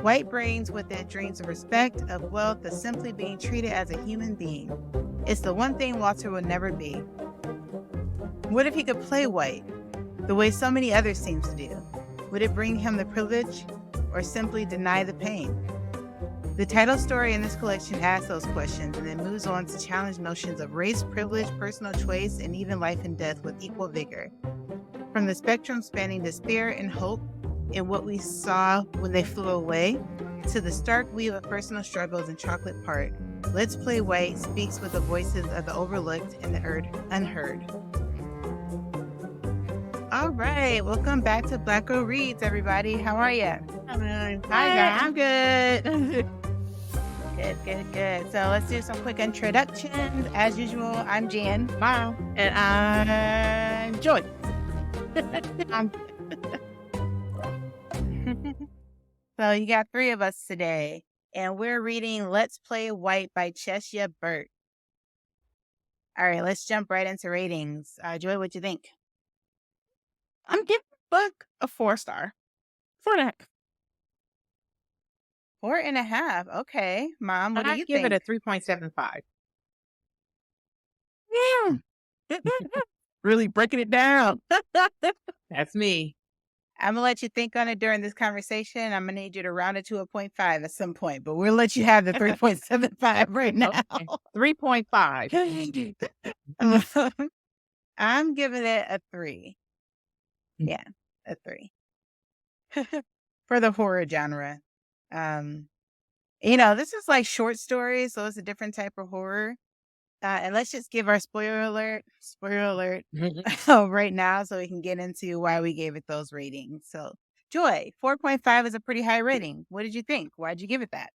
White brings with it dreams of respect, of wealth, of simply being treated as a human being. It's the one thing Walter will never be. What if he could play white, the way so many others seem to do? Would it bring him the privilege, or simply deny the pain? The title story in this collection asks those questions and then moves on to challenge notions of race, privilege, personal choice, and even life and death with equal vigor. From the spectrum spanning despair and hope in what we saw when they flew away, to the stark weave of personal struggles in Chocolate Park, Let's Play White speaks with the voices of the overlooked and the unheard. All right, welcome back to Black Girl Reads, everybody. How are you? Hi, I'm good. Good. So let's do some quick introductions. As usual, I'm Jan. Wow. And I'm Joy. So you got three of us today, and we're reading Let's Play White by Chesya Burke. All right, let's jump right into ratings. Joy, what'd you think? I'm giving the book a 4-star. 4.5. 4.5. Okay. Mom, what do you give think? it a 3.75. Yeah. Really breaking it down. That's me. I'm going to let you think on it during this conversation. I'm going to need you to round it to a 0.5 at some point, but we'll let you have the 3.75 right now. Okay. 3.5. I'm giving it a 3. Yeah, a 3. For the horror genre. This is like short stories, so it's a different type of horror. And let's just give our spoiler alert right now so we can get into why we gave it those ratings. So, Joy, 4.5 is a pretty high rating. What did you think? Why'd you give it that?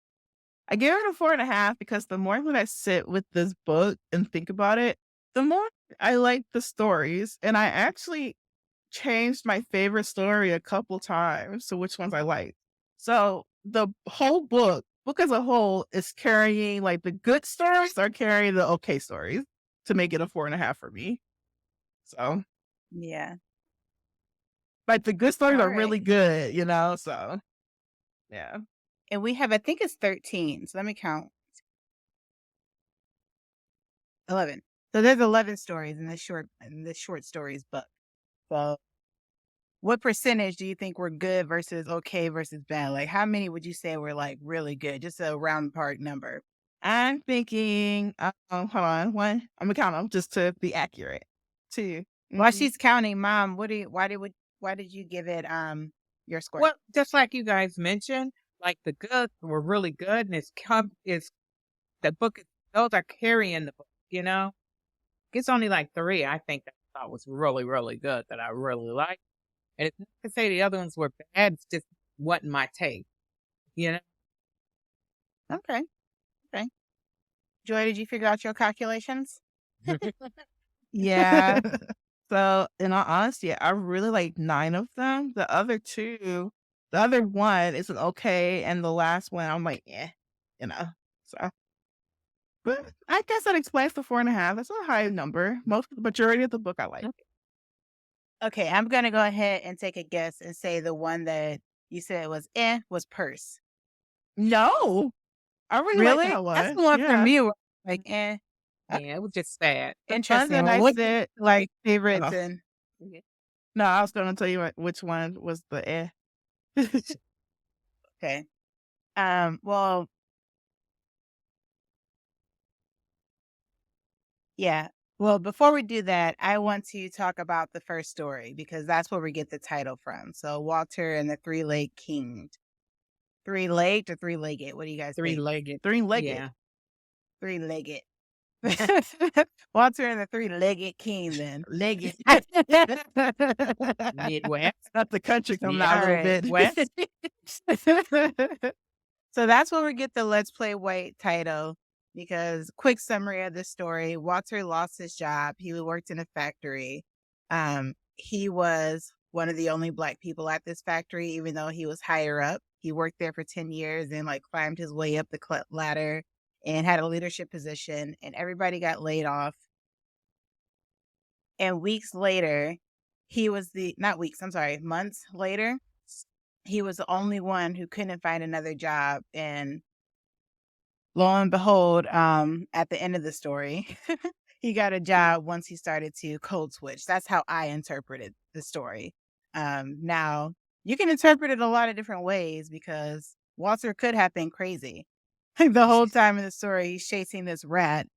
I give it a 4.5 because the more that I sit with this book and think about it, the more I like the stories. And I actually changed my favorite story a couple times to which ones I like. So the whole book as a whole is carrying like the good stories or carrying the okay stories to make it a 4.5 for me. So Yeah. like the good stories All are really right. good, so yeah. And we have, I think it's 13. So let me count. 11. So there's 11 stories in this short stories book. So what percentage do you think were good versus okay versus bad? Like how many would you say were like really good? Just a round part number. I'm thinking, hold on, 1. I'm gonna count them just to be accurate. 2. While she's counting, Mom, why did you give it your score? Well, just like you guys mentioned, like the goods were really good, and the book. Those are carrying the book. It's only like 3. I think that I thought was really, really good that I really liked, and it's not to say the other ones were bad. It's just wasn't my taste. Okay. Joy, did you figure out your calculations? Yeah. So in all honesty, I really like 9 of them. The other 2, the other 1 is an okay, and the last one I'm like, So, but I guess that explains the 4.5. That's a high number. The majority of the book I like. Okay, I'm gonna go ahead and take a guess and say the one that you said was Purse. No, I really Really? like that one. That's the one Yeah. from you. Like, Yeah, it was just sad. interesting. that I What said- like favorites Oh. and No, I was going to tell you which one was the okay. Well, yeah. Well, before we do that, I want to talk about the first story because that's where we get the title from. So Walter and the Three-Legged King. 3-legged or 3-legged? What do you guys think? 3-legged. 3-legged. Yeah. 3-legged. Walter and the Three-Legged King then. Legged. Midwest. Not the country coming Yeah, out a little alright. bit. West. So that's where we get the Let's Play White title because quick summary of the story. Walter lost his job. He worked in a factory. He was one of the only Black people at this factory, even though he was higher up. He worked there for 10 years and like climbed his way up the ladder and had a leadership position, and everybody got laid off. And weeks later, months later, he was the only one who couldn't find another job. And lo and behold, at the end of the story, he got a job once he started to code switch. That's how I interpreted the story. Now, you can interpret it a lot of different ways because Walter could have been crazy. The whole time in the story, he's chasing this rat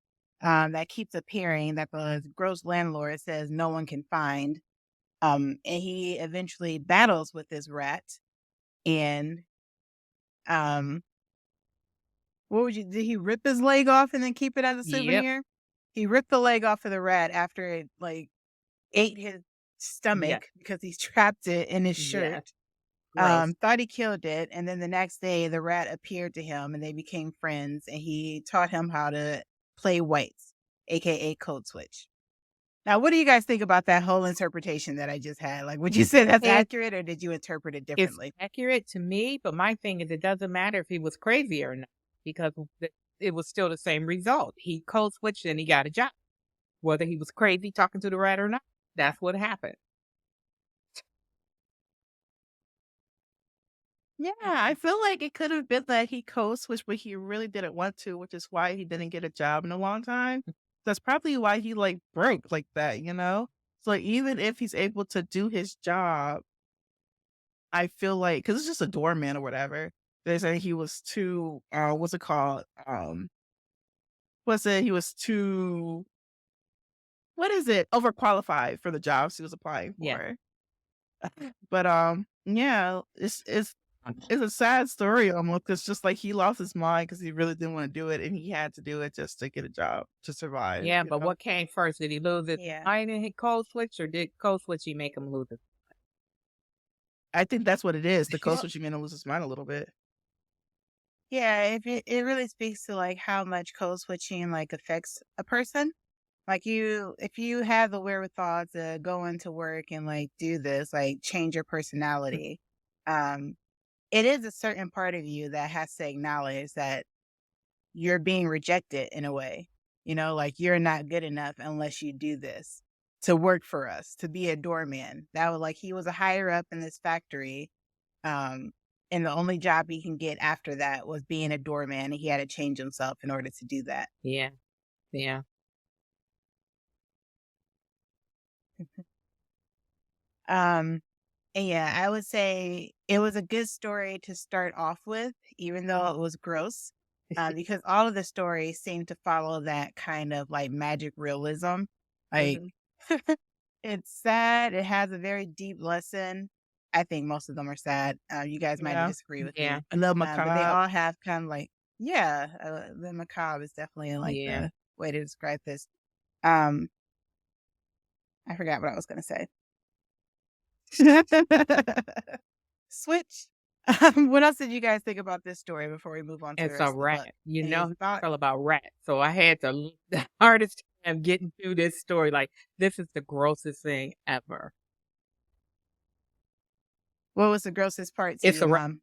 that keeps appearing that the gross landlord says no one can find. And he eventually battles with this rat. And did he rip his leg off and then keep it as a Yep. souvenir? He ripped the leg off of the rat after it ate his Yeah. stomach because he trapped it in his Yeah. shirt. Gross. Thought he killed it, and then the next day the rat appeared to him and they became friends, and he taught him how to play whites, aka code switch. Now, what do you guys think about that whole interpretation that I just had? Like, would you say that's It- accurate, or did you interpret it It's differently? accurate to me, but my thing is it doesn't matter if he was crazy or not because it was still the same result. He code switched and he got a job. Whether he was crazy talking to the rat or not, that's what happened. Yeah, I feel like it could have been that he code switched, but he really didn't want to, which is why he didn't get a job in a long time. That's probably why he like broke like that, you know? So like, even if he's able to do his job, I feel like because it's just a doorman or whatever. They say he was too what's it called? What's it? He was too what is it? Overqualified for the jobs he was applying Yeah. for. But yeah, it's a sad story almost because just like he lost his mind because he really didn't want to do it and he had to do it just to get a job to survive. Yeah, you but know? what came first? Did he lose his Yeah. mind and he code switch, or did code switch make him lose it? I think that's what it is. The code Well, switching made him lose his mind a little bit. yeah, if it really speaks to like how much code switching like affects a person. Like if you have the wherewithal to go into work and like do this, like change your personality, it is a certain part of you that has to acknowledge that you're being rejected in a way. You know, like you're not good enough unless you do this to work for us, to be a doorman. That was like he was a higher up in this factory. Um, and the only job he can get after that was being a doorman, and he had to change himself in order to do that. Yeah. Yeah. And yeah, I would say it was a good story to start off with, even though it was gross, because all of the stories seem to follow that kind of like magic realism. Like, Mhm. it's sad. It has a very deep lesson. I think most of them are sad. You guys might Yeah. disagree with Yeah. me, I love but they macabre. all have kind of like, yeah, the macabre is definitely like Yeah. the way to describe this. Um, I forgot what I was going to say. Switch. What else did you guys think about this story before we move on to the It's a rest of the book? rat. You Any know, thoughts? it's all about rats. So I had the hardest time getting through this story. Like, this is the grossest thing ever. What was the grossest part to It's you, a rat. Mom?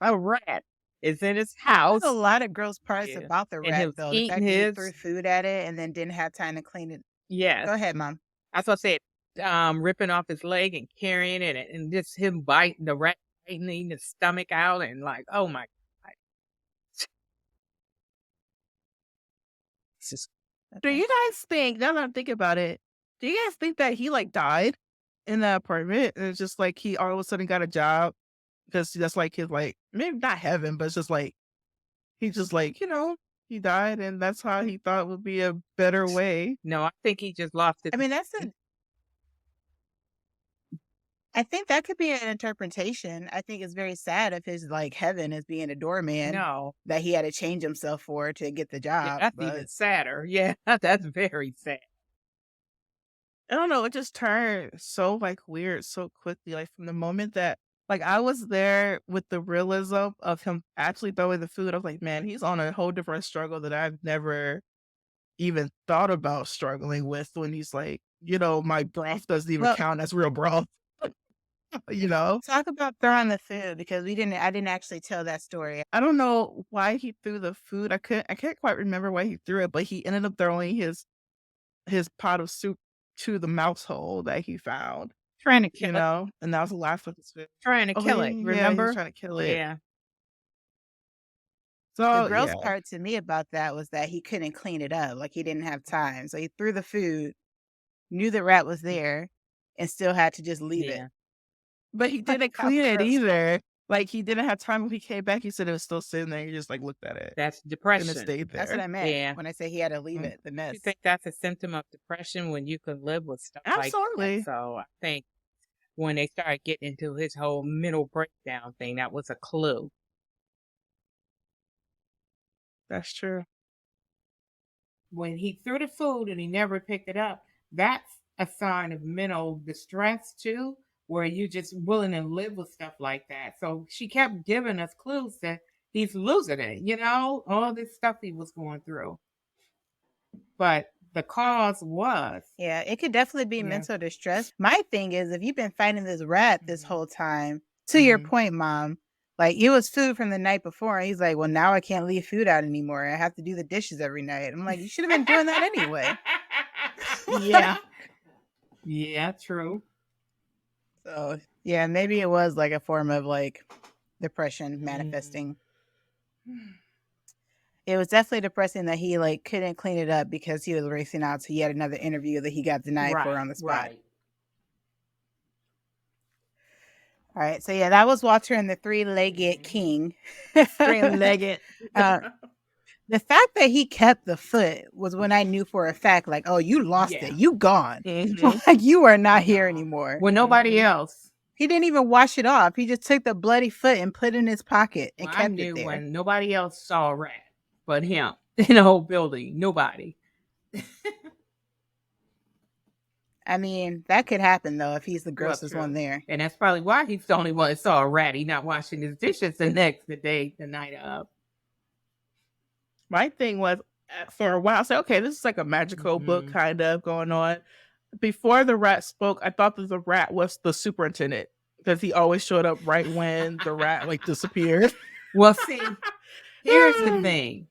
A rat is in his There's house. a lot of gross parts Yeah. about the And rat, he was though. The eating fact that he his. threw food at it and then didn't have time to clean it. Yes. Go ahead, Mom. That's what I said. Ripping off his leg and carrying it, and just him biting the rat, eating his stomach out, and like, oh my God. It's just Do Okay. you guys think, now that I'm thinking about it, do you guys think that he like died in that apartment? And it's just like he all of a sudden got a job because that's like his like maybe not heaven, but it's just like he just like, he died and that's how he thought would be a better way. no. I think he just lost it. I mean, I think that could be an interpretation. I think it's very sad if his like heaven is being a doorman No, that he had to change himself for to get the yeah, job. that's But even sadder. Yeah, that's very sad. I don't know, it just turned so like weird so quickly. Like from the moment that like I was there with the realism of him actually throwing the food, I was like, man, he's on a whole different struggle that I've never even thought about struggling with when he's like, my broth doesn't even well, count as real broth, you know? talk about throwing the food because I didn't actually tell that story. I don't know why he threw the food. I can't quite remember why he threw it, but he ended up throwing his pot of soup to the mouse hole that he found. Trying to kill you it. know, and that was the last of his food. Trying to Oh, kill yeah, it. he was Remember? trying to kill it. Yeah. The So, gross yeah. part to me about that was that he couldn't clean it up. Like, he didn't have time. So he threw the food, knew the rat was there, and still had to just leave it. Yeah. But he didn't How clean it gross. either. Like, he didn't have time. When he came back, he said it was still sitting there. He just, like, looked at it, That's and it depression. stayed That's what there. I meant Yeah. when I say he had to leave Mm. it, the You mess. think that's a symptom of depression when you can live with stuff like that? Absolutely. So I think when they started getting into his whole mental breakdown thing, that was a clue. That's true. When he threw the food and he never picked it up, that's a sign of mental distress too, where you just willing to live with stuff like that. So she kept giving us clues that he's losing it, you know, all this stuff he was going through. But the cause was Yeah, it could definitely be Yeah. mental distress. My thing is, if you've been fighting this rat this Mhm. whole time, to your Mhm. point, Mom, like, it was food from the night before, and he's like, well, now I can't leave food out anymore. I have to do the dishes every night. I'm like, you should have been doing that anyway. Yeah. Yeah, true. So, yeah, maybe it was like a form of like depression manifesting. It was definitely depressing that he like couldn't clean it up because he was racing out to yet another interview that he got denied for on the spot. Right. All right, so yeah, that was Walter and the Three-Legged King. Three-legged. The fact that he kept the foot was when I knew for a fact, like, oh, you lost Yeah. it, you gone, Mhm. like you are not here anymore. Well, nobody else. He didn't even wash it off. He just took the bloody foot and put it in his pocket and Well, I kept knew it there. when nobody else saw a rat but him in the whole building. Nobody. I mean, that could happen though if he's the Well, grossest one true. there. And that's probably why he's the only one that saw a rat. He not washing his dishes the night of. My thing was, for a while, I said, okay, this is like a magical book Mhm. kind of going on. Before the rat spoke, I thought that the rat was the superintendent because he always showed up right when the rat like disappeared. Well, see, here's the thing.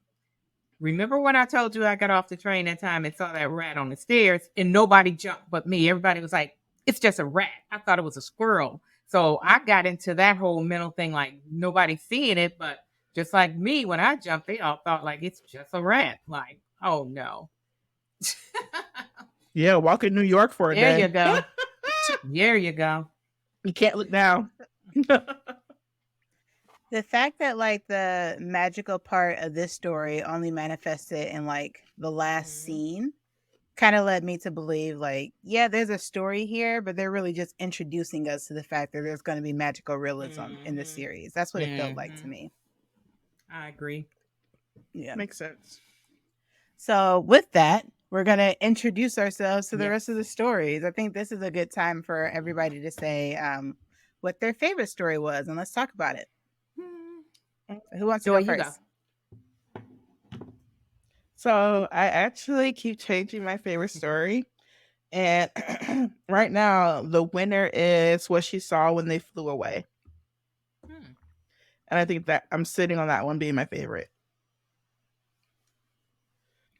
Remember when I told you I got off the train that time and saw that rat on the stairs and nobody jumped but me? Everybody was like, it's just a rat. I thought it was a squirrel. So I got into that whole mental thing like nobody's seeing it, but just like me, when I jumped, they all thought like it's just a rat. Like, oh no. Yeah, walk in New York for a There day. you go. There you go. You can't look down. The fact that like the magical part of this story only manifested in like the last Mhm. scene kind of led me to believe like, yeah, there's a story here, but they're really just introducing us to the fact that there's going to be magical realism in the Mhm. series. That's what it felt like to Mhm. me. I agree. Yeah. Makes sense. So with that, we're going to introduce ourselves to the Yes. rest of the stories. I think this is a good time for everybody to say what their favorite story was, and let's talk about it. Who wants to Joy, go you go. first? So I actually keep changing my favorite story. And right now, the winner is What She Saw When They Flew Away. And I think that I'm sitting on that one being my favorite.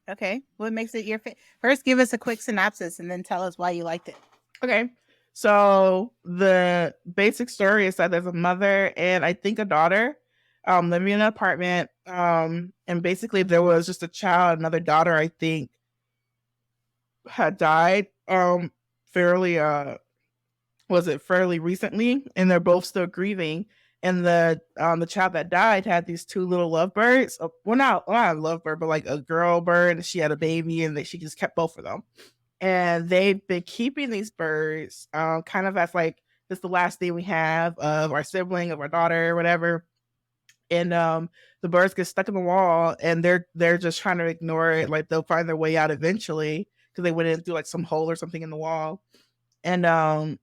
Okay. What makes it your favorite? First, give us a quick synopsis and then tell us why you liked it. Okay. So the basic story is that there's a mother and I think a daughter living in an apartment. And basically there was just a child, another daughter, I think, had died fairly recently, and they're both still grieving. And the child that died had these two little lovebirds. Well, not a lovebird, but like a girl bird. And she had a baby, and she just kept both of them. And they've been keeping these birds, kind of as like this is the last thing we have of our sibling, of our daughter, whatever. And the birds get stuck in the wall, and they're just trying to ignore it. Like they'll find their way out eventually because they went in through like some hole or something in the wall. And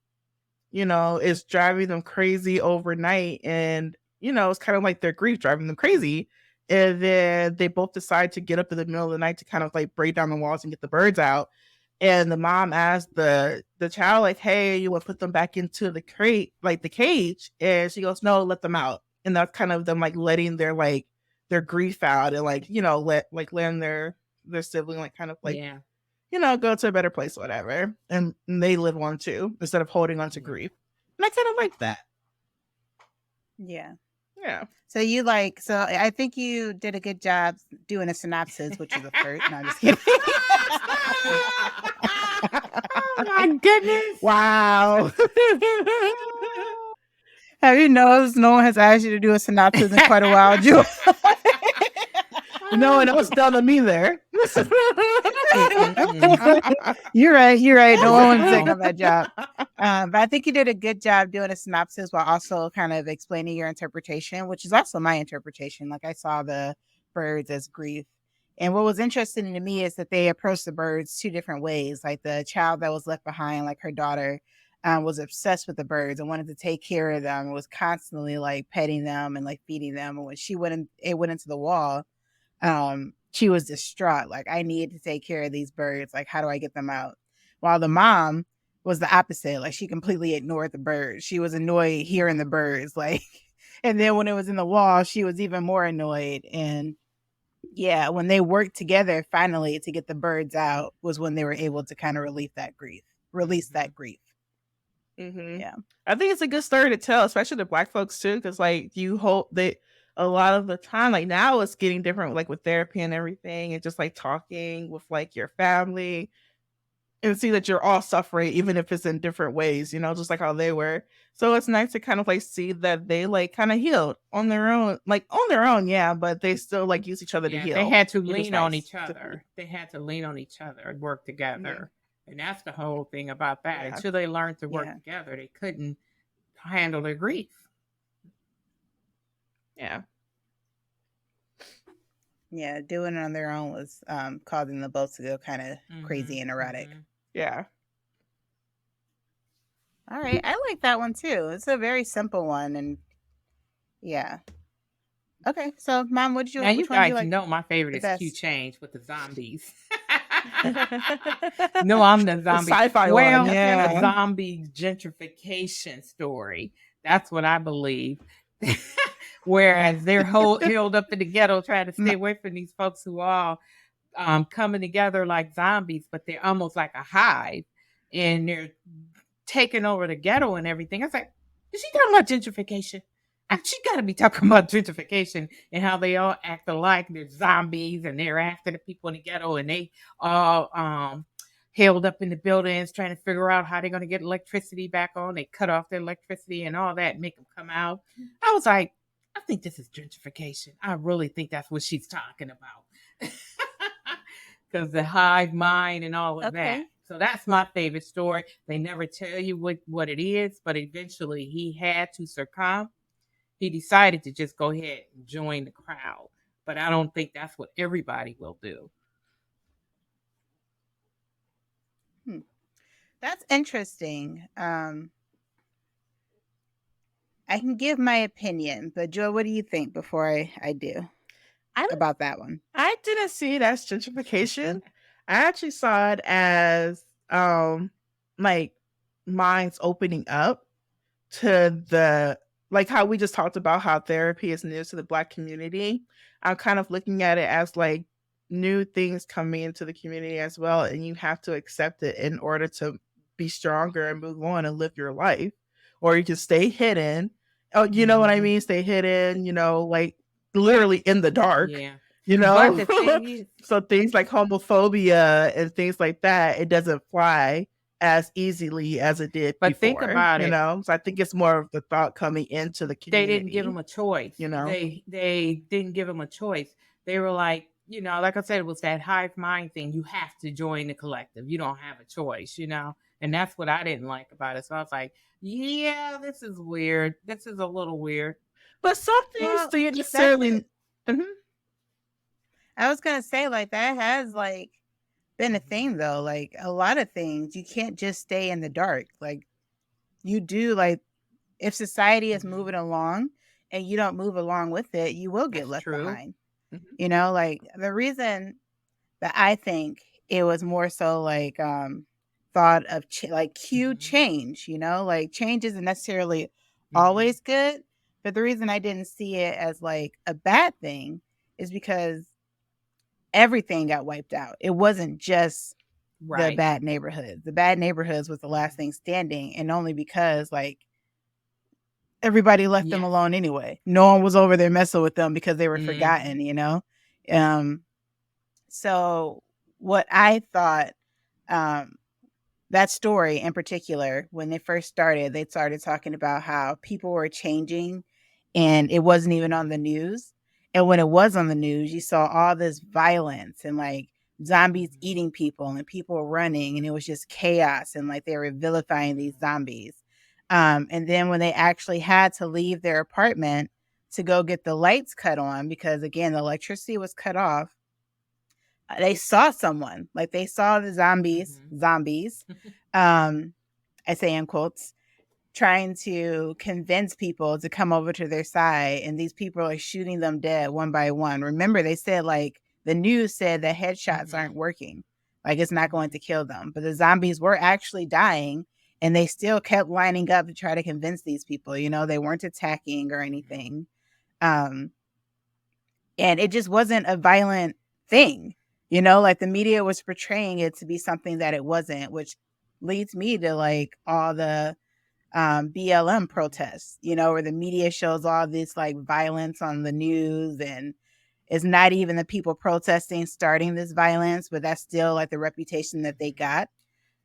it's driving them crazy overnight. And, it's kind of like their grief driving them crazy. And then they both decide to get up in the middle of the night to kind of like break down the walls and get the birds out. And the mom asked the child, like, hey, you want to put them back into the crate, like the cage? And she goes, no, let them out. And that's kind of them like letting their grief out and letting their sibling like kind of like go to a better place, whatever. And they live on too, instead of holding on to grief. And I kind of like that. Yeah. Yeah. So I think you did a good job doing a synopsis, which is a first. No, I'm just kidding. Oh my goodness. Wow. Have you noticed no one has asked you to do a synopsis in quite a while, Jewel? No one else done them either. You're right. No one was taking up that job. But I think you did a good job doing a synopsis while also kind of explaining your interpretation, which is also my interpretation. Like I saw the birds as grief. And what was interesting to me is that they approached the birds two different ways. Like the child that was left behind, like her daughter, was obsessed with the birds and wanted to take care of them, was constantly like petting them and like feeding them. And when it went into the wall, she was distraught. Like, I need to take care of these birds. Like, how do I get them out? While the mom was the opposite. Like, she completely ignored the birds. She was annoyed hearing the birds. Like, and then when it was in the wall, she was even more annoyed. And yeah, when they worked together finally to get the birds out was when they were able to kind of release that grief. Mm-hmm. Yeah. I think it's a good story to tell, especially to Black folks too, because like you hope that a lot of the time, like now it's getting different, like with therapy and everything, and just like talking with like your family and see that you're all suffering, even if it's in different ways, just like how they were. So it's nice to kind of like see that they like kind of healed on their own, yeah, but they still like use each other to heal. They had to which is lean on nice each to other. They had to lean on each other and work together. Mhm. And that's the whole thing about that. Yeah. Until they learned to work Yeah. together, they couldn't handle their grief. Yeah. Yeah, doing it on their own was causing the both to go kind of crazy and erratic. Yeah. All right, I like that one too. It's a very simple one, and yeah. Okay, so Mom, Now which you one do you guys like? know my favorite the is Q best? Change with the zombies. No, I'm the zombie. sci-fi well, one, the yeah. zombie gentrification story. That's what I believe. Whereas they're held up in the ghetto trying to stay away from these folks who are coming together like zombies, but they're almost like a hive and they're taking over the ghetto and everything. I was like, is she talking about gentrification? She got to be talking about gentrification and how they all act alike. They're zombies and they're after the people in the ghetto and they all held up in the buildings trying to figure out how they're going to get electricity back on. They cut off their electricity and all that, make them come out. I was like, I think this is gentrification. I really think that's what she's talking about. Because the hive mind and all of that. So that's my favorite story. They never tell you what it is, but eventually he had to succumb. He decided to just go ahead and join the crowd. But I don't think that's what everybody will do. That's interesting. I can give my opinion, but Joe, what do you think before I do about that one? I didn't see it as gentrification. I actually saw it as like minds opening up to the like how we just talked about how therapy is new to the Black community. I'm kind of looking at it as like new things coming into the community as well, and you have to accept it in order to be stronger and move on and live your life. Or you can stay hidden. Oh, you know what I mean? Stay hidden, like literally in the dark. Yeah. But the thing is, so things like homophobia and things like that, it doesn't fly as easily as it did but before. think about it. So I think it's more of the thought coming into the They community. didn't give them a choice. They didn't give them a choice. They were like, like I said, it was that hive mind thing. You have to join the collective. You don't have a choice, and that's what I didn't like about it. So I was like, yeah, this is weird. This is a little weird. But some things do you necessarily. I was gonna say, like, that has like been a thing though. Like a lot of things, you can't just stay in the dark. Like you do, like if society is moving along and you don't move along with it, you will get left behind. Like the reason that I think it was more so like thought of like Q change, like change isn't necessarily always good, but the reason I didn't see it as like a bad thing is because everything got wiped out. It wasn't just the bad neighborhoods. The bad neighborhoods was the last thing standing, and only because like everybody left them alone anyway. No one was over there messing with them because they were forgotten, you know? So what I thought, that story in particular, when they first started, they started talking about how people were changing and it wasn't even on the news. And when it was on the news, you saw all this violence and like zombies eating people and people running, and it was just chaos, and like they were vilifying these zombies. And then when they actually had to leave their apartment to go get the lights cut on, because again, the electricity was cut off, they saw someone, like they saw the zombies, I say in quotes, trying to convince people to come over to their side. And these people are shooting them dead one by one. Remember, they said like the news said that headshots aren't working. Like it's not going to kill them. But the zombies were actually dying, and they still kept lining up to try to convince these people, you know, they weren't attacking or anything. And it just wasn't a violent thing, you know, like the media was portraying it to be something that it wasn't, which leads me to like all the BLM protests, you know, where the media shows all this like violence on the news, and it's not even the people protesting starting this violence, but that's still like the reputation that they got.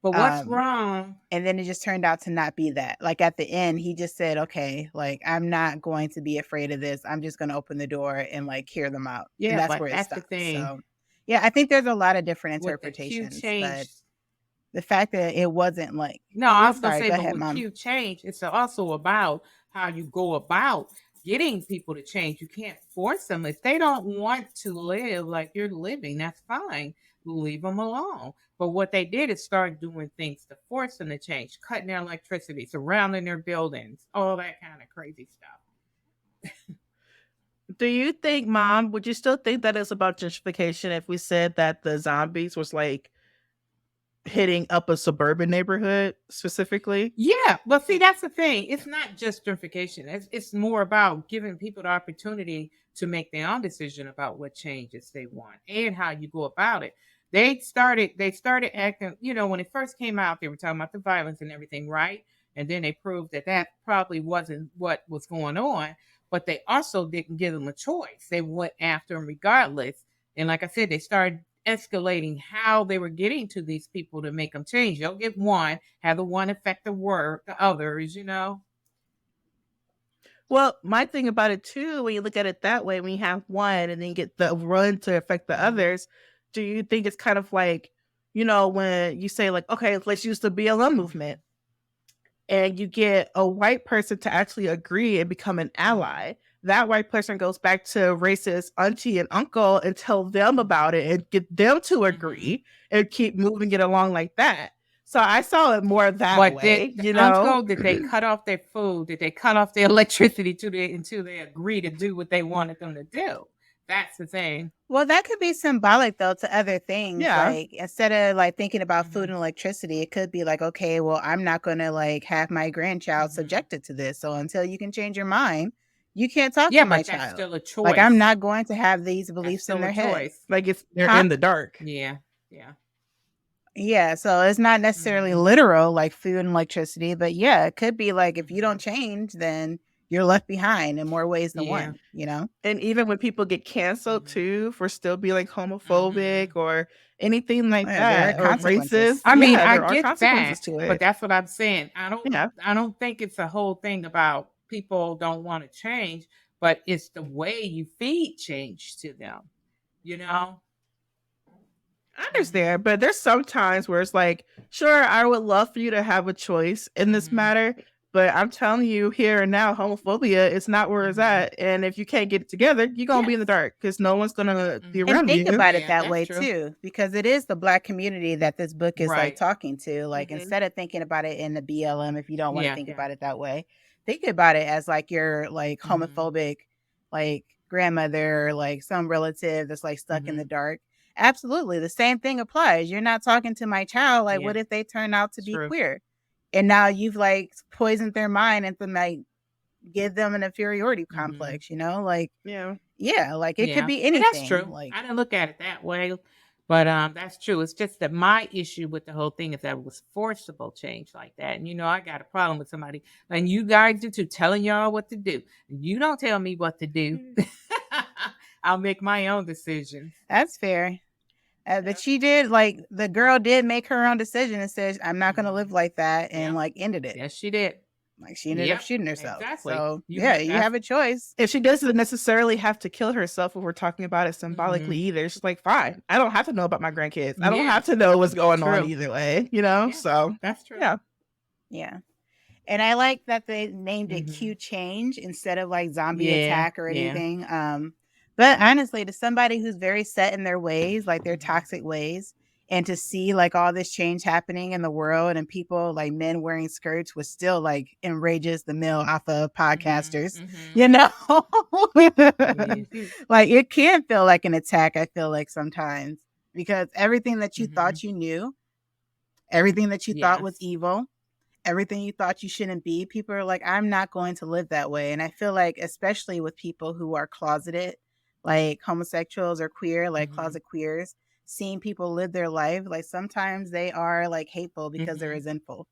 But what's wrong? And then it just turned out to not be that. Like at the end, he just said, okay, like I'm not going to be afraid of this. I'm just going to open the door and like hear them out. Yeah, and that's but where it that's stops. the thing. So yeah, I think there's a lot of different With the interpretations, Q change, but the fact that it wasn't like, no, I was sorry, gonna say, go but ahead, with Mom. Q change, it's also about how you go about getting people to change. You can't force them. If they don't want to live like you're living, that's fine. Leave them alone. But what they did is start doing things to force them to change, cutting their electricity, surrounding their buildings, all that kind of crazy stuff. Do you think, Mom, would you still think that it's about gentrification if we said that the zombies was like hitting up a suburban neighborhood specifically? Yeah, well, see, that's the thing. It's not just gentrification. It's more about giving people the opportunity to make their own decision about what changes they want and how you go about it. They started acting, you know, when it first came out, they were talking about the violence and everything, right? And then they proved that that probably wasn't what was going on, but they also didn't give them a choice. They went after them regardless. And like I said, they started escalating how they were getting to these people to make them change. You'll get one, have the one affect the others, you know. Well, my thing about it too, when you look at it that way, when you have one and then you get the run to affect the others, do you think it's kind of like, you know, when you say like, okay, let's use the BLM movement, and you get a white person to actually agree and become an ally, that white person goes back to racist auntie and uncle and tell them about it and get them to agree and keep moving it along like that. So I saw it more that way, Did you know. uncle, did they cut off their food? Did they cut off their electricity until they agree to do what they wanted them to do? That's the thing. Well, that could be symbolic though to other things. Yeah. Like instead of like thinking about food and electricity, it could be like, okay, well, I'm not going to like have my grandchild subjected to this. So until you can change your mind, you can't talk to my but child. that's still a choice. Like I'm not going to have these beliefs in their head. Like they're in the dark. Yeah. Yeah, so it's not necessarily literal like food and electricity, but yeah, it could be like if you don't change, then you're left behind in more ways than one, you know? And even when people get canceled too for still being like homophobic or anything like that, or racist. I mean, I there are get consequences that, to it. but that's what I'm saying. I don't think it's a whole thing about people don't want to change, but it's the way you feed change to them, you know? I understand, but there's some times where it's like, sure, I would love for you to have a choice in this matter, but I'm telling you here and now, homophobia is not where it's at. And if you can't get it together, you're going to be in the dark because no one's going to be around you. And think about it that way too, because it is the Black community that this book is like talking to. Like instead of thinking about it in the BLM, if you don't want to think about it that way, think about it as like your like homophobic, like grandmother, like some relative that's like stuck in the dark. Absolutely. The same thing applies. You're not talking to my child. Like, what if they turn out to be queer? And now you've like poisoned their mind and to like give them an inferiority complex, you know? Like, yeah, like it could be anything. And that's true. Like, I didn't look at it that way, But that's true. It's just that my issue with the whole thing is that it was forcible change like that. And I got a problem with somebody, and you guys do too, telling y'all what to do. You don't tell me what to do. I'll make my own decisions. That's fair. But she did, like, the girl did make her own decision and said, I'm not going to live like that, and like ended it. Yes, she did. Like, she ended up shooting herself. Exactly. So you have a choice. If she doesn't necessarily have to kill herself, if we're talking about it symbolically either, she's like, fine, I don't have to know about my grandkids. I don't have to know what's going on either way, so that's true. Yeah. And I like that they named it Q change instead of like zombie attack or anything. But honestly, to somebody who's very set in their ways, like their toxic ways, and to see like all this change happening in the world and people like men wearing skirts was still like enrages the male alpha podcasters, like it can feel like an attack. I feel like sometimes because everything that you thought you knew, everything that you thought was evil, everything you thought you shouldn't be, people are like, I'm not going to live that way. And I feel like, especially with people who are closeted, like homosexuals or queer, like closet queers, seeing people live their life, like sometimes they are like hateful because they're resentful.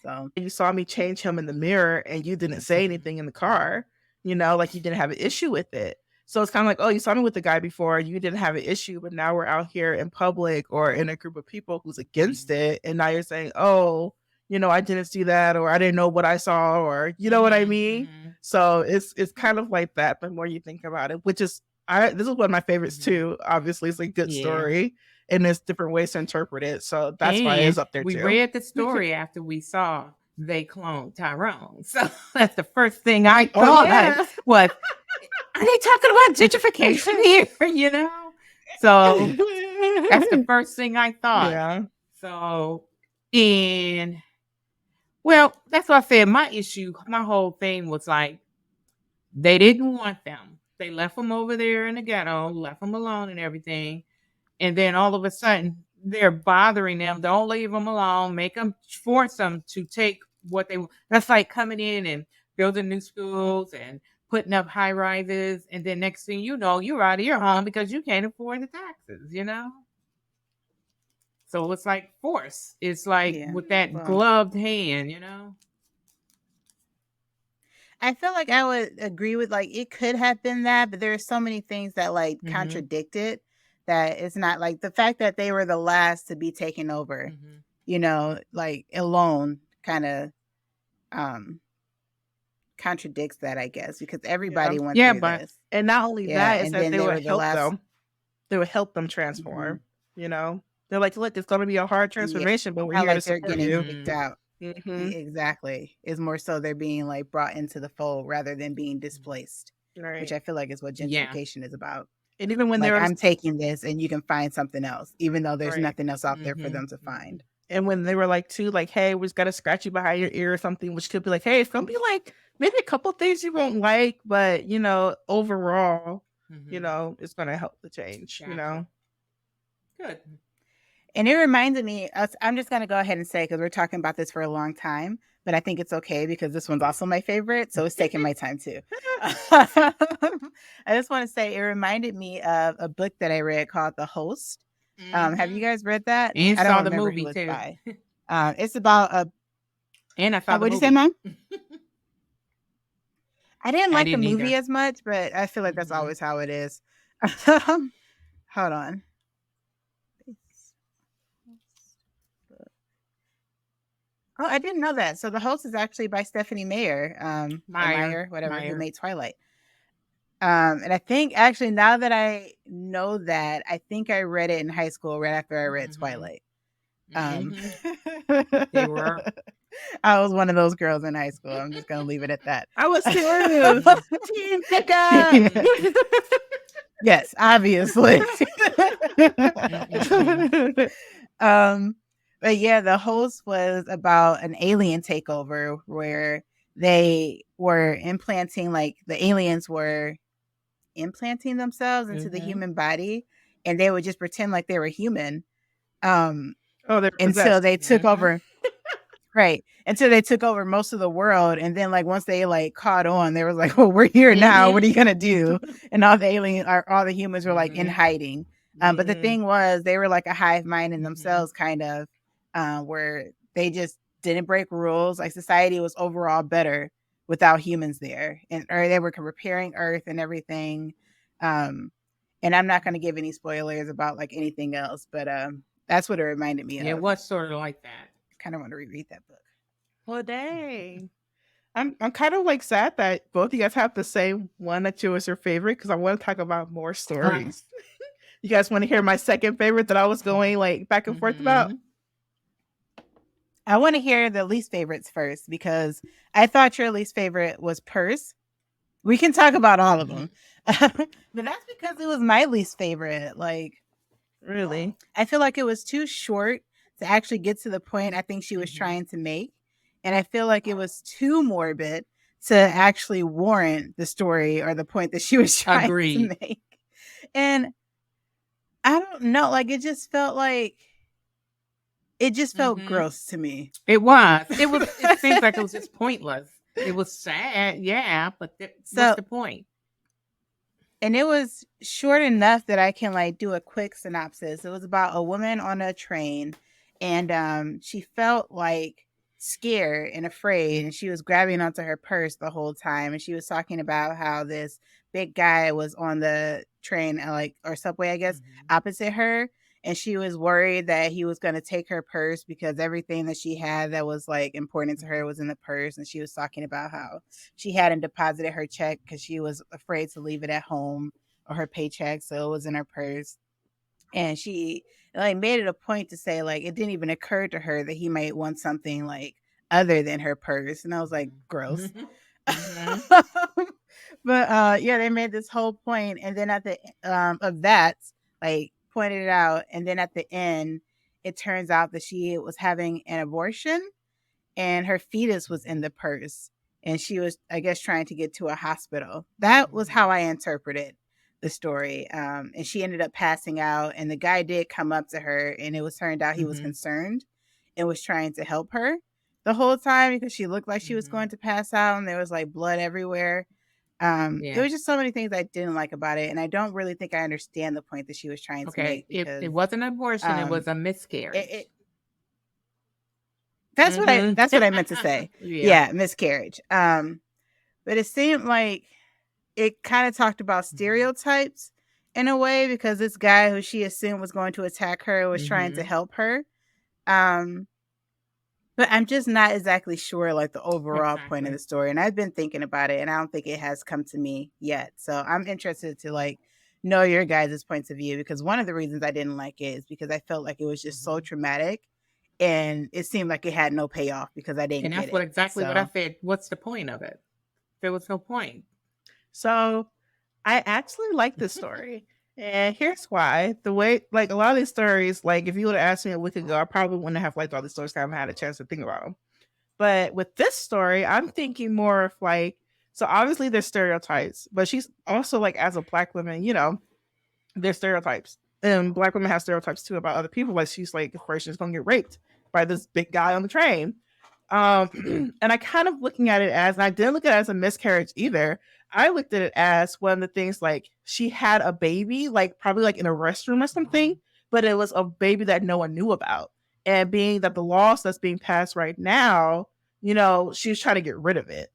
So you saw me change him in the mirror and you didn't say anything in the car, like you didn't have an issue with it. So it's kind of like, oh, you saw me with the guy before, you didn't have an issue, but now we're out here in public or in a group of people who's against it. And now you're saying, oh, I didn't see that, or I didn't know what I saw, or you know what I mean? So it's kind of like that the more you think about it, which is, this is one of my favorites too. Obviously, it's a good story, and there's different ways to interpret it. So that's why it's up there too. We read the story after we saw they cloned Tyrone. So that's the first thing I thought was, are they talking about gentrification here? So that's the first thing I thought. Yeah. So, well, that's what I said. My whole thing was like, they didn't want them. They left them over there in the ghetto, left them alone and everything. And then all of a sudden, they're bothering them. Don't leave them alone. Force them to take what they want. That's like coming in and building new schools and putting up high rises. And then next thing you know, you're out of your home because you can't afford the taxes, So it's like force. It's like with that gloved hand, I feel like I would agree with like it could have been that, but there are so many things that like contradict it, that it's not like the fact that they were the last to be taken over, like alone kind of contradicts that, I guess, because everybody went through this. And not only that, is that they would help them. They would help them transform, They're like, look, it's going to be a hard transformation, but we're here to support you. Kicked out. Exactly. It's more so they're being like brought into the fold rather than being displaced, which I feel like is what gentrification is about. And even when like, I'm taking this and you can find something else, even though there's nothing else out there for them to find. And when they were like, too, like, hey, we just got to scratch you behind your ear or something, which could be like, hey, it's going to be like maybe a couple things you won't like, but, overall, it's going to help the change, Good. And it reminded me, I'm just going to go ahead and say, because we're talking about this for a long time, but I think it's okay because this one's also my favorite. So it's taking my time too. I just want to say it reminded me of a book that I read called The Host. Have you guys read that? And I saw the movie too. It's about and I saw the movie. What'd you say, Mom? I didn't like the movie as much, but I feel like that's always how it is. Hold on. Oh, I didn't know that. So The Host is actually by Stephanie Meyer, Meyer, who made Twilight. And I think actually now that I know that, I think I read it in high school right after I read Twilight. They were. I was one of those girls in high school. I'm just gonna leave it at that. I was too. Team pickup. Yes, obviously. But yeah, The Host was about an alien takeover where they were implanting, like the aliens were implanting themselves into the human body, and they would just pretend like they were human. Until they took over. Right. Until they took over most of the world. And then like once they like caught on, they were like, well, we're here now. What are you gonna do? And all the humans were like in hiding. But the thing was, they were like a hive mind in Mhm. themselves, kind of, where they just didn't break rules. Like society was overall better without humans there, or they were repairing Earth and everything. And I'm not going to give any spoilers about like anything else, but that's what it reminded me It of. was sort of like that. Kind of want to reread that book. Well, dang. I'm kind of like sad that both of you guys have the same one that was your favorite, because I want to talk about more stories. You guys want to hear my second favorite that I was going like back and forth about? I want to hear the least favorites first, because I thought your least favorite was Purse. We can talk about all of them. But that's because it was my least favorite. Like, Really? I feel like it was too short to actually get to the point I think she was trying to make. And I feel like it was too morbid to actually warrant the story or the point that she was trying to make. And I don't know, like it just felt gross to me. It was. It seems like it was just pointless. It was sad, yeah, but what's the point? And it was short enough that I can like do a quick synopsis. It was about a woman on a train, and she felt like scared and afraid, and she was grabbing onto her purse the whole time, and she was talking about how this big guy was on the train, or subway, I guess, opposite her, and she was worried that he was going to take her purse because everything that she had that was like important to her was in the purse. And she was talking about how she hadn't deposited her check because she was afraid to leave it at home, or her paycheck, so it was in her purse. And she like made it a point to say like it didn't even occur to her that he might want something like other than her purse. And I was like, gross. But yeah, they made this whole point, and then at the of that, like pointed it out, and then at the end it turns out that she was having an abortion and her fetus was in the purse, and she was, I guess, trying to get to a hospital. That was how I interpreted the story. And she ended up passing out, and the guy did come up to her, and it was turned out he was concerned and was trying to help her the whole time because she looked like she was going to pass out, and there was like blood everywhere. There was just so many things I didn't like about it, and I don't really think I understand the point that she was trying to make. Because, it wasn't an abortion; it was a miscarriage. That's what I meant to say. Yeah, miscarriage. But it seemed like it kind of talked about stereotypes in a way, because this guy who she assumed was going to attack her was trying to help her. But I'm just not exactly sure like the overall point of the story. And I've been thinking about it, and I don't think it has come to me yet. So I'm interested to like know your guys' points of view, because one of the reasons I didn't like it is because I felt like it was just so traumatic, and it seemed like it had no payoff because I didn't get it. And that's what I said. What's the point of it? There was no point. So I actually like this story. And here's why. The way, like a lot of these stories, like if you would have asked me a week ago, I probably wouldn't have liked all these stories. I haven't had a chance to think about them. But with this story, I'm thinking more of like, so obviously there's stereotypes, but she's also like, as a Black woman, you know, there's stereotypes. And Black women have stereotypes too about other people. Like she's like, first she's gonna get raped by this big guy on the train. And I kind of looking at it as, and I didn't look at it as a miscarriage either. I looked at it as one of the things like she had a baby, like probably like in a restroom or something, but it was a baby that no one knew about. And being that the laws that's being passed right now, you know, she was trying to get rid of it,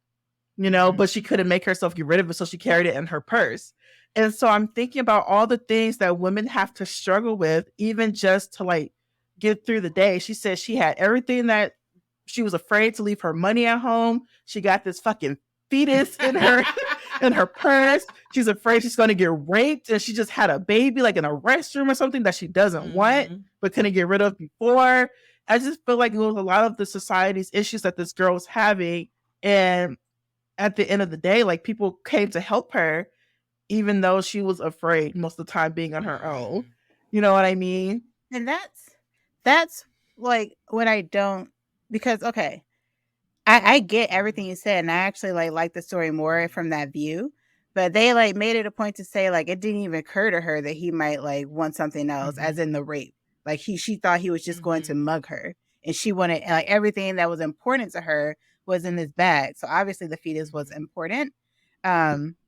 you know, but she couldn't make herself get rid of it. So she carried it in her purse. And so I'm thinking about all the things that women have to struggle with, even just to like get through the day. She said she had everything that she was afraid to leave her money at home. She got this fucking fetus in her in her purse. She's afraid she's going to get raped, and she just had a baby like in a restroom or something that she doesn't want but couldn't get rid of before. I just feel like it was a lot of the society's issues that this girl was having, and at the end of the day, like people came to help her even though she was afraid most of the time being on her own. You know what I mean? And that's like what I don't, because okay, I get everything you said, and I actually like the story more from that view. But they like made it a point to say like it didn't even occur to her that he might like want something else, as in the rape. Like she thought he was just going to mug her, and she wanted like everything that was important to her was in this bag. So obviously the fetus was important.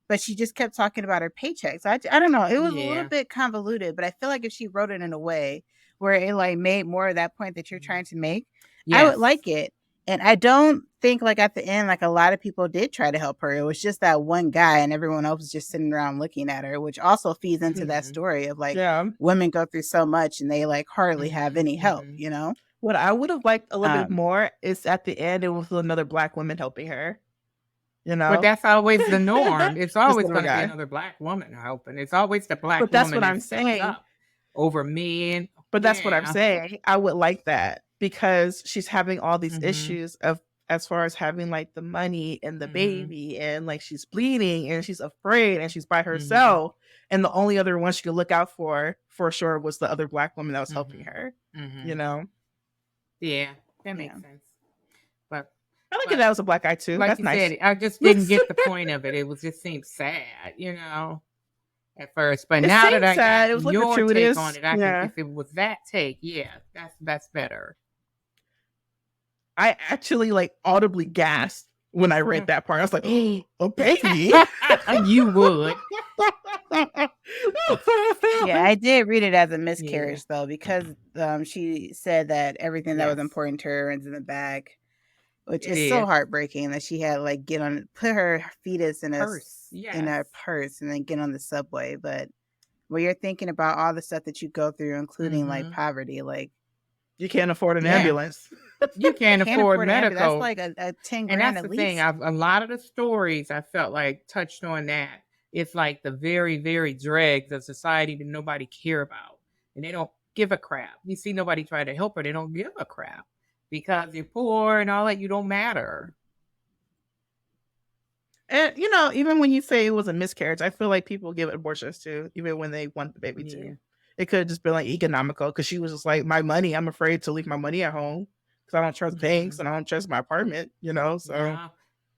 but she just kept talking about her paychecks. I don't know. It was a little Yeah. bit convoluted, but I feel like if she wrote it in a way where it like made more of that point that you're trying to make, I would Yes. like it. And I don't think like at the end, like a lot of people did try to help her. It was just that one guy and everyone else was just sitting around looking at her, which also feeds into that story of like Yeah. women go through so much and they like hardly have any help, Mhm. you know? What I would have liked a little bit Um, more is at the end, it was another Black woman helping her, you But know? that's always the norm. It's Just always another going to be guy. another Black woman helping. It's always the Black But that's woman what that I'm steps saying. up over men. But that's what I'm Yeah. saying. I would like that because she's having all these Mhm. issues of as far as having like the money and the Mhm. baby and like she's bleeding and she's afraid and she's by Mhm. herself. And the only other one she could look out for sure, was the other Black woman that was helping Mhm. her, you Mhm. know? Yeah, that yeah. makes sense. But I like it but that was a Black guy too. like That's you nice. said, I just didn't get the point of it. It was just seemed sad, at first. But It now that seemed I sad. got It was like your take on gratuitous. it, I can. Yeah. If it was that take, yeah, that's better. I actually like audibly gasped when I read that part. I was like, oh, a baby. You would. Yeah, I did read it as a Yeah. miscarriage though, because she said that everything that was Yes. important to her is in the bag, which It is so is. heartbreaking that she had to, like put her fetus in Purse. in Yes. a purse and then get on the subway. But when you're thinking about all the stuff that you go through, including like Mhm. poverty, like You can't afford an Yeah. ambulance. You can't afford an ambulance. That's medical. like a 10 And grand that's at the thing. least. A lot of the stories I felt like touched on that. It's like the very, very dregs of society that nobody care about. And they don't give a crap. You see nobody try to help her, they don't give a crap. Because you're poor and all that, you don't matter. And even when you say it was a miscarriage, I feel like people give abortions too, even when they want the baby Yeah. too. It could have just been like economical because she was just like, my money, I'm afraid to leave my money at home because I don't trust banks and I don't trust my apartment, So Yeah.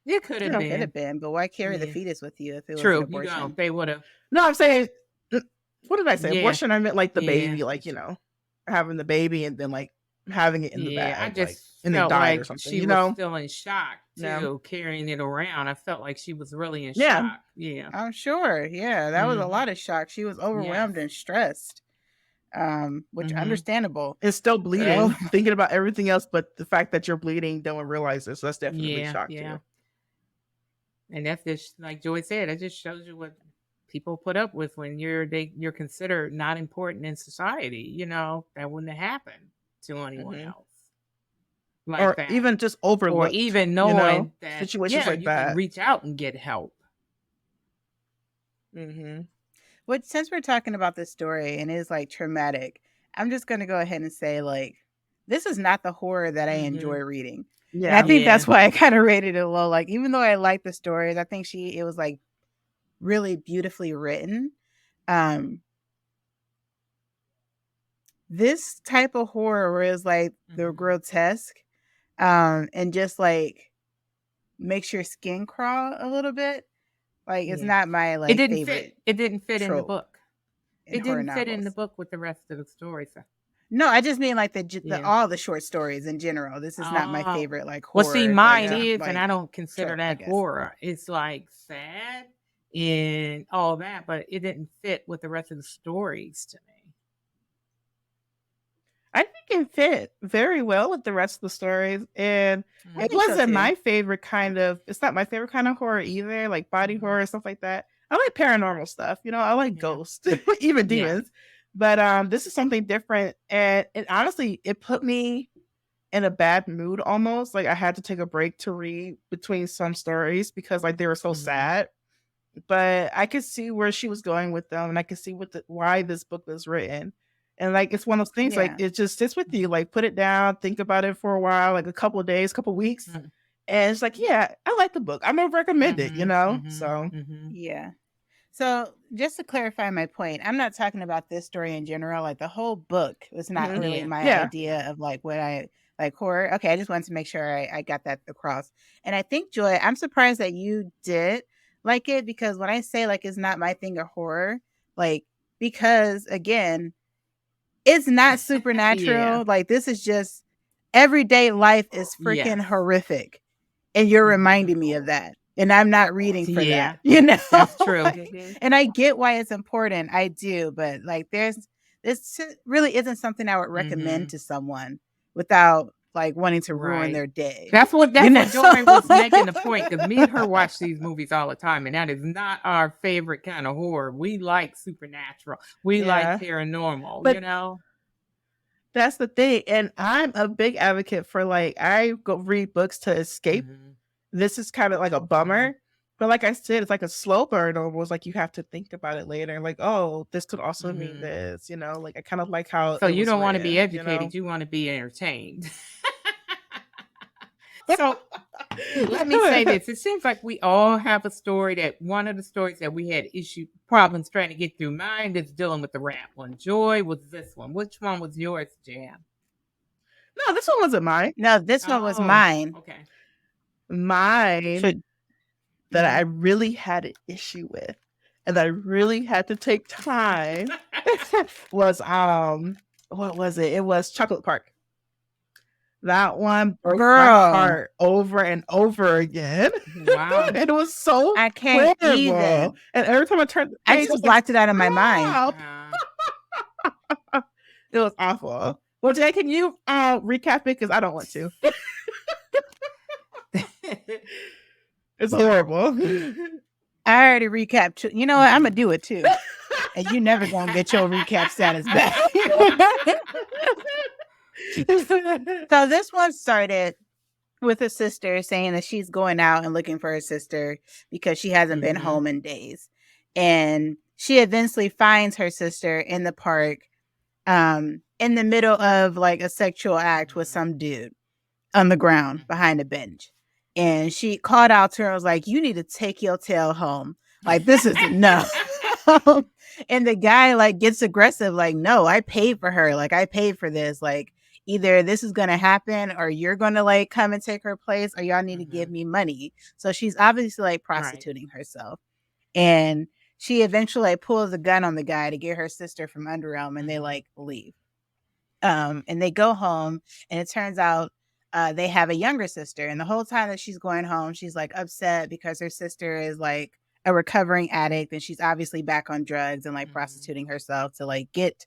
It could have Yeah. Could been. have been, but why carry the Yeah. fetus with you if it was an True. You abortion? don't. They would have. no, I'm saying, what did I say? Yeah. Abortion, I meant like the Yeah. baby, like, having the baby and then like having it in the Yeah, I bag, just and they felt died like or something, she was still in shock Yeah. too, carrying it around. I felt like she was really in Yeah. shock. Yeah. I'm sure. Yeah, that was a Mhm. lot of shock. She was overwhelmed Yes. and stressed. Which Mhm. understandable. It's still bleeding, Oh. thinking about everything else, but the fact that you're bleeding, don't realize this. That's definitely Yeah, shock yeah. too. And that's just like Joy said, it just shows you what people put up with when you're considered not important in society. That wouldn't have happened to anyone Mhm. else like Or that. even just Or overlooked, even knowing that situations like you that. can reach out and get help. Mm-hmm. But since we're talking about this story and it's like traumatic, I'm just gonna go ahead and say like this is not the horror that I enjoy reading. And I Yeah. think that's why I kind of rated it low. Like even though I like the stories, I think it was like really beautifully written. This type of horror where it's like the Mhm. grotesque, and just like makes your skin crawl a little bit. Like it's Yeah. not my It didn't favorite. fit. It didn't fit in the trope book. in It horror didn't fit in the novels. book with the rest of the stories. No, I just mean like Yeah. all the short stories in general. This is not my Oh. favorite like Well, horror. see, like, mine top, is, like, and I don't consider trope, I that guess. horror. It's like sad and all that, but it didn't fit with the rest of the stories to me. I think it fit very well with the rest of the stories, and I it think so wasn't too. my favorite kind of. It's not my favorite kind of horror either, like body horror stuff like that. I like paranormal stuff, I like Yeah. ghosts, even Yeah. demons. But this is something different, and honestly, it put me in a bad mood almost. Like I had to take a break to read between some stories because like they were so Mhm. sad. But I could see where she was going with them, and I could see why this book was written. And like it's one of those things, like Yeah. it just sits with you. Like put it down, think about it for a while, like a couple of days, couple weeks, Mhm. and it's like, yeah, I like the book. I'm gonna recommend it. Mhm. So Mhm. Yeah. So just to clarify my point, I'm not talking about this story in general. Like the whole book was not Mhm. really Yeah. my Yeah. idea of like what I like horror. Okay, I just wanted to make sure I got that across. And I think Joy, I'm surprised that you did like it because when I say like it's not my thing of horror, like because again, it's not supernatural. Yeah. Like this is just everyday life is freaking Yes. horrific. And you're Mhm. reminding me of that. and I'm not reading for Yeah. that, you know? That's true. Like, and I get why it's important. I do, but like this really isn't something I would recommend to someone without like wanting to ruin Right. their day. That's what You know? Joy was making the point, because me and her watch these movies all the time, and that is not our favorite kind of horror. We like supernatural. We like Yeah. paranormal, But- you know? That's the thing. And I'm a big advocate for like, I go read books to escape. Mhm. This is kind of like a bummer. But like I said, it's like a slow burn almost. Like you have to think about it later. Like, oh, this could also mean Mhm. this, you know? Like I kind of like how So it you was don't want to be written, you educated, know? you want to be entertained. So let me say this. It seems like we all have a story that one of the stories that we had problems trying to get through. Mine is dealing with the rap one. Joy was this one. Which one was yours, Jam? No, this one wasn't mine. No, this one was mine. Okay. Mine Should- that I really had an issue with and I really had to take time was what was it? It was Chocolate Park. That one broke my Girl. heart over and over again. Wow. And it was so I can't horrible. even. And every time I turned the I page, just blocked it out of my mind. "Stop." Uh, It was awful. Well, Jay, can you recap it? Because I don't want to. It's horrible. I already recapped. You know what? I'm gonna do it too, and you never gonna get your recap status back. So this one started with a sister saying that she's going out and looking for her sister because she hasn't been Mhm. home in days, and she eventually finds her sister in the park, in the middle of like a sexual act with some dude on the ground behind a bench. And she called out to her, was like, "You need to take your tail home. Like, this is enough." And the guy like gets aggressive, like, "No, I paid for her. Like, I paid for this. Like, either this is gonna happen or you're gonna like come and take her place, or y'all need to give me money." So she's obviously like prostituting herself. And she eventually like pulls a gun on the guy to get her sister from under him, and they like leave. And they go home, and it turns out they have a younger sister. And the whole time that she's going home, she's like upset because her sister is like a recovering addict, and she's obviously back on drugs and like prostituting herself to like get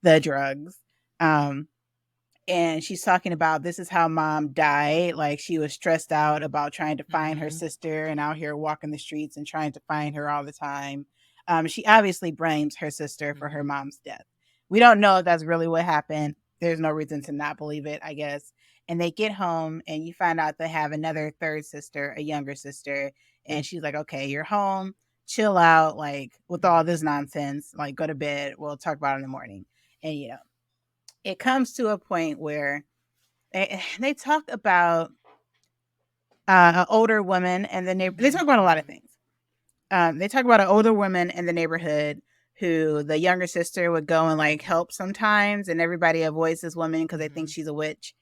the drugs. And she's talking about, this is how mom died. Like, she was stressed out about trying to find her sister and out here walking the streets and trying to find her all the time. She obviously blames her sister for her mom's death. We don't know if that's really what happened. There's no reason to not believe it, I guess. And they get home, and you find out they have another third sister, a younger sister. And she's like, "Okay, you're home. Chill out, like, with all this nonsense. Like, go to bed. We'll talk about it in the morning." And, you know, it comes to a point where they talk about an older woman and the neighbor. They talk about a lot of things. They talk about an older woman in the neighborhood who the younger sister would go and like help sometimes, and everybody avoids this woman because they think she's a witch.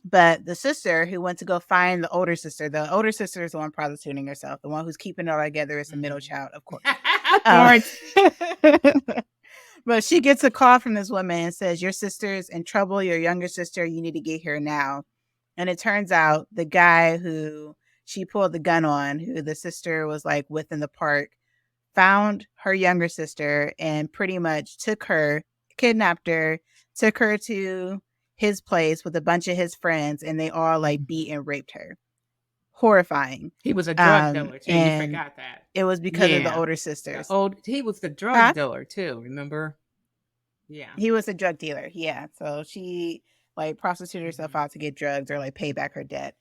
But the sister who went to go find the older sister is the one prostituting herself. The one who's keeping it all together is the middle child, of course. But she gets a call from this woman and says, "Your sister's in trouble. Your younger sister, you need to get here now." And it turns out the guy who she pulled the gun on, who the sister was like with in the park, found her younger sister and pretty much took her, kidnapped her, took her to his place with a bunch of his friends, and they all like beat and raped her. Horrifying. He was a drug dealer too. You And forgot that. it was because of the Yeah. older sisters. He was the drug Huh? dealer too. Remember? Yeah. He was a drug dealer. Yeah. So she like prostituted herself out to get drugs or like pay back her debt.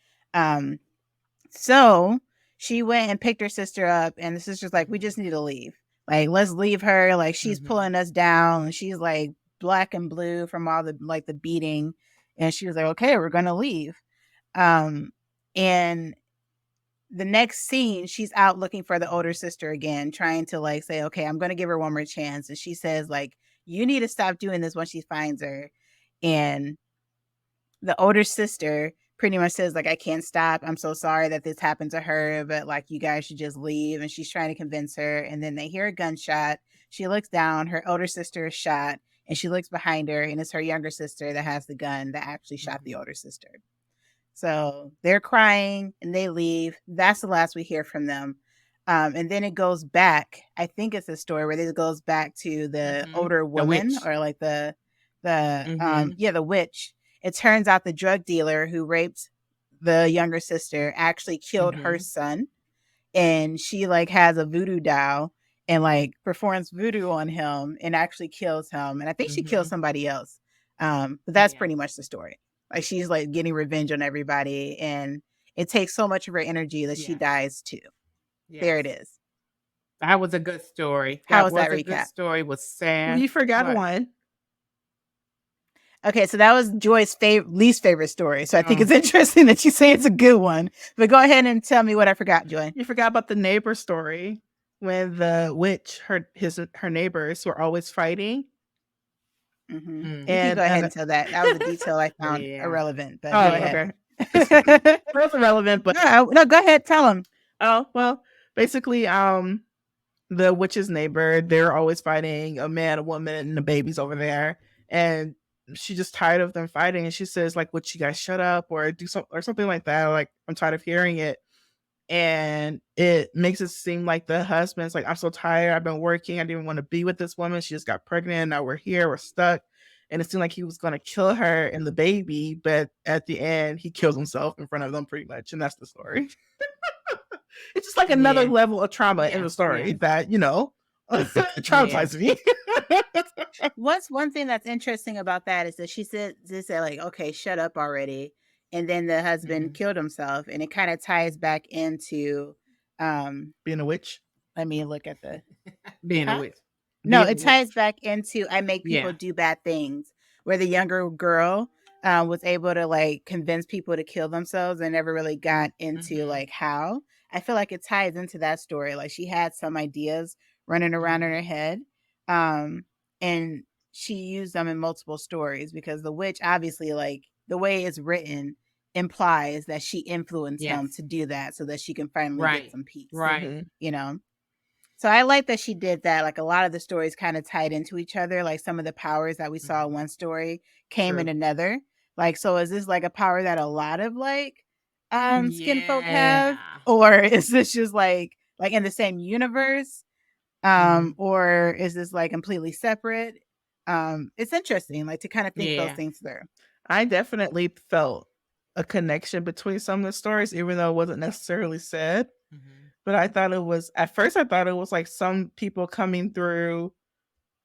So she went and picked her sister up, and the sister's like, "We just need to leave. Like, let's leave her. Like, she's pulling us down, and she's like black and blue from all the like the beating." And she was like, "Okay, we're gonna leave." And the next scene, she's out looking for the older sister again, trying to like say, "Okay, I'm gonna give her one more chance." And she says, like, "You need to stop doing this," when she finds her. And the older sister pretty much says, like, "I can't stop. I'm so sorry that this happened to her, but like, you guys should just leave." And she's trying to convince her. And then they hear a gunshot. She looks down, her older sister is shot, and she looks behind her, and it's her younger sister that has the gun that actually shot the older sister. So they're crying and they leave. That's the last we hear from them. And then it goes back. I think it's a story where it goes back to the older woman, witch. or like the witch. It turns out the drug dealer who raped the younger sister actually killed her son, and she like has a voodoo doll and like performs voodoo on him and actually kills him. And I think she kills somebody else. But that's pretty much the story. Like she's like getting revenge on everybody, and it takes so much of her energy that she dies too. There it is. That was a good story. How was that a recap? good story. Was sad. You forgot What? one. Okay, so that was Joy's least favorite story. So I think it's interesting that you say it's a good one. But go ahead and tell me what I forgot, Joy. You forgot about the neighbor story when the witch, her neighbors were always fighting. Mm-hmm. And go ahead and tell that. That was a detail I found irrelevant. But go ahead. Okay. It was irrelevant, but no, go ahead, tell them. Oh, well, basically, the witch's neighbor, they're always fighting, a man, a woman, and the baby's over there. And she's just tired of them fighting. And she says, like, would you guys shut up or do something like that? Like, I'm tired of hearing it. And it makes it seem like the husband's like, I'm so tired. I've been working. I didn't want to be with this woman. She just got pregnant. Now we're here. We're stuck. And it seemed like he was going to kill her and the baby. But at the end, he kills himself in front of them pretty much. And that's the story. It's just like another level of trauma in the story that, traumatized me. What's one thing that's interesting about that is that she said like, okay, shut up already. And then the husband killed himself, and it kind of ties back into being a witch. Let me look at the being a witch. No, it ties back into I make people do bad things, where the younger girl was able to like convince people to kill themselves and never really got into like how. I feel like it ties into that story. Like she had some ideas running around in her head, and she used them in multiple stories, because the witch, obviously, like the way it's written implies that she influenced him to do that so that she can finally get some peace. Right. So I like that she did that. Like a lot of the stories kind of tied into each other. Like some of the powers that we saw in one story came in another. Like, so is this like a power that a lot of like skin folk have? Or is this just like in the same universe? Or is this like completely separate? It's interesting, like to kind of think those things through. I definitely felt a connection between some of the stories, even though it wasn't necessarily said. But I thought it was, at first I thought it was like some people coming through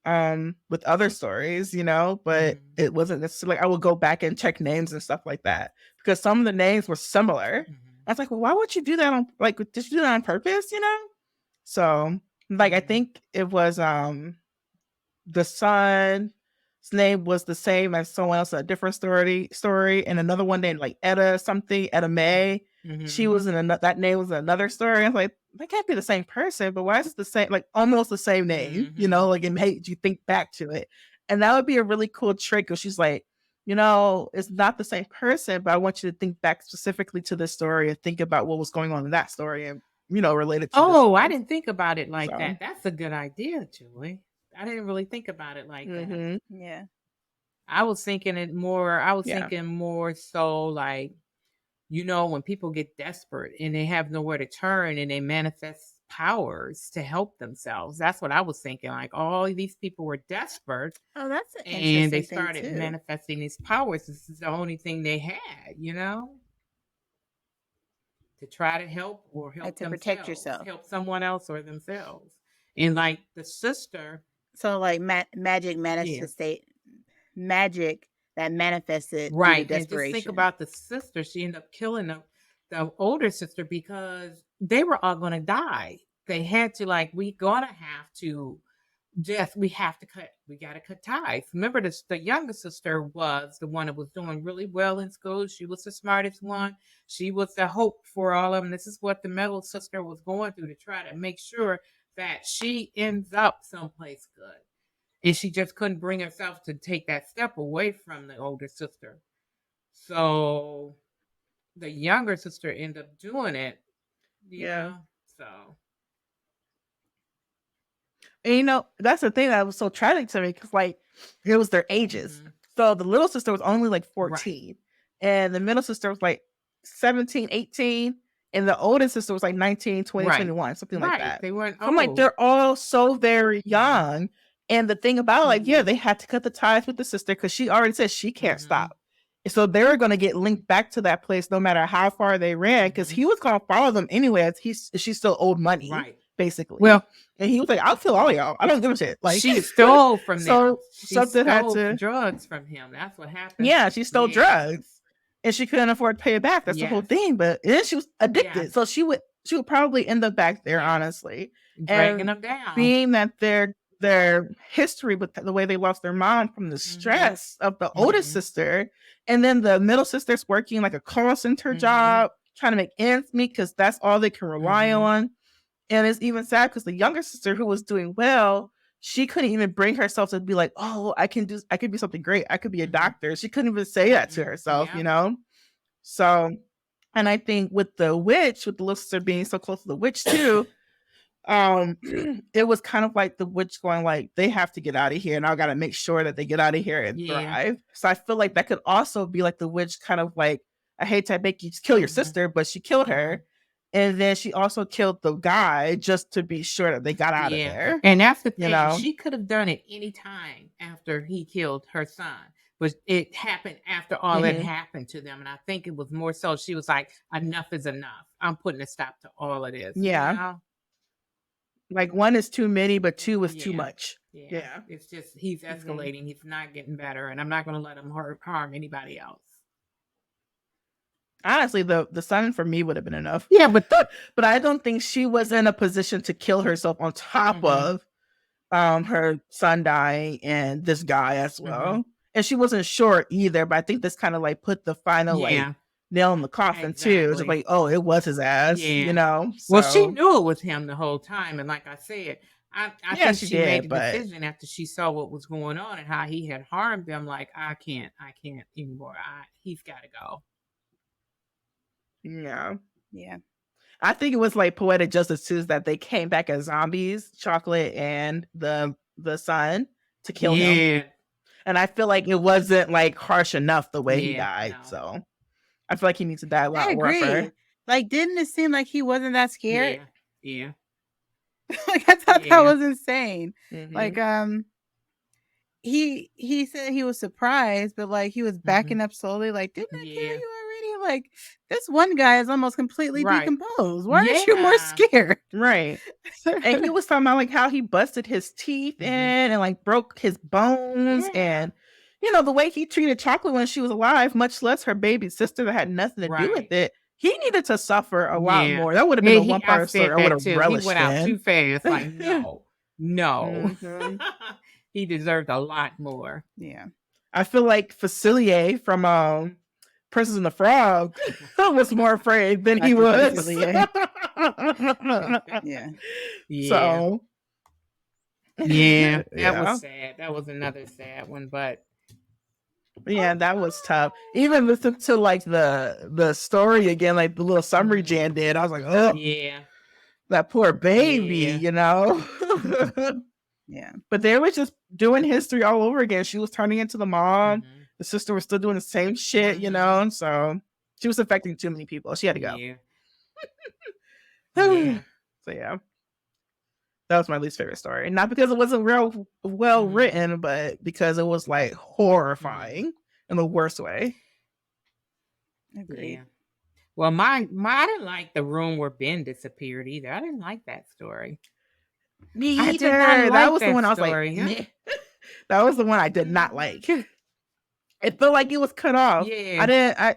with other stories, but it wasn't necessarily, I would go back and check names and stuff like that, because some of the names were similar. I was like, well, why would you do that on, like, did you do that on purpose, So, like, I think it was the son's name was the same as someone else, a different story, and another one named like Etta May. She was in that name was another story. I was like, that can't be the same person, but why is it the same, like almost the same name, like it made you think back to it. And that would be a really cool trick, because she's like, it's not the same person, but I want you to think back specifically to this story and think about what was going on in that story and, related to I didn't think about it like that. That's a good idea, Julie. I didn't really think about it like that. Yeah. I was thinking it more, thinking more so like, when people get desperate and they have nowhere to turn and they manifest powers to help themselves. That's what I was thinking. Like all these people were desperate. Oh, that's an and they started manifesting these powers. This is the only thing they had, to try to help or help to protect yourself, help someone else or themselves. And like the sister. So like magic manifested magic that manifested right. Due to desperation. And just think about the sister. She ended up killing the older sister because they were all going to die. They had to we got to cut ties. Remember, the younger sister was the one that was doing really well in school. She was the smartest one. She was the hope for all of them. This is what the middle sister was going through to try to make sure that she ends up someplace good. And she just couldn't bring herself to take that step away from the older sister. So the younger sister ended up doing it. You know? So. And that's the thing that was so tragic to me, because it was their ages. So the little sister was only 14, and the middle sister was 17, 18, and the oldest sister was like 19, 20, Right. 21, something like that. They weren't I'm like, old. they're all so very young. And the thing about it, like, yeah, they had to cut the ties with the sister because she already said she can't stop. So they were going to get linked back to that place no matter how far they ran, because he was going to follow them anyway. As she still owed money, Right. basically. Well, and he was like, "I'll kill all of y'all. I don't give a shit." Like, she stole from them. so She something had stole to. drugs from him. That's what happened. Yeah, she stole drugs, and she couldn't afford to pay it back. That's the whole thing. But then she was addicted, so she would probably end up back there, honestly, dragging them down. Being that their history with the way they lost their mom from the stress of the oldest sister, and then the middle sister's working like a call center job, trying to make ends meet because that's all they can rely on. And it's even sad because the younger sister, who was doing well, she couldn't even bring herself to be like, "Oh, I could be something great. I could be a doctor." She couldn't even say that to herself, you know? So, and I think with the witch, with the little sister being so close to the witch too, it was kind of like the witch going like, they have to get out of here, and I got to make sure that they get out of here and thrive. So I feel like that could also be like the witch kind of like, I hate to make you kill your sister, but she killed her. And then she also killed the guy just to be sure that they got out of there. And that's the thing. She could have done it any time after he killed her son. But it happened after all that happened to them. And I think it was more so she was like, enough is enough. I'm putting a stop to all of this. Yeah. You know? Like, one is too many, but two was too much. Yeah. It's just, he's escalating. He's not getting better. And I'm not going to let him harm anybody else. Honestly, the son for me would have been enough. Yeah, but I don't think she was in a position to kill herself on top of her son dying and this guy as well. And she wasn't sure either, but I think this kind of like put the final like nail in the coffin too. It's like, oh, it was his ass, you know? So. Well, she knew it was him the whole time. And like I said, I think she made the decision after she saw what was going on and how he had harmed them. Like, I can't anymore. He's got to go. Yeah. Yeah. I think it was like poetic justice too, that they came back as zombies, Chocolate and the son, to kill him. And I feel like it wasn't like harsh enough the way he died. No. So I feel like he needs to die a lot rougher. Like, didn't it seem like he wasn't that scared? Yeah. Like, I thought that was insane. Like, he said he was surprised, but like he was backing up slowly. Like, didn't I kill you already? Like, this one guy is almost completely decomposed. Why aren't you more scared? Right. And he was talking about like how he busted his teeth in and like broke his bones, and you know the way he treated Chocolate when she was alive, much less her baby sister that had nothing to do with it. He needed to suffer a lot more. That would have been a one part story. I would have relished. He went out too fast. Like, no. He deserved a lot more. Yeah. I feel like Facilier from Princess and the Frog was more afraid than he was. Yeah. So. Yeah. That was sad. That was another sad one, but. Yeah, that was tough. Even listen to like the story again, like the little summary Jan did. I was like, oh, yeah, that poor baby, you know. Yeah, but they were just doing history all over again. She was turning into the mom. The sister was still doing the same shit, you know. So she was affecting too many people. She had to go. So yeah. That was my least favorite story. Not because it wasn't real well written, but because it was like horrifying in the worst way. Agreed. Yeah. Well, I didn't like the room where Ben disappeared either. I didn't like that story. Me either. That was the one I was like, meh. That was the one I did not like. It felt like it was cut off. Yeah.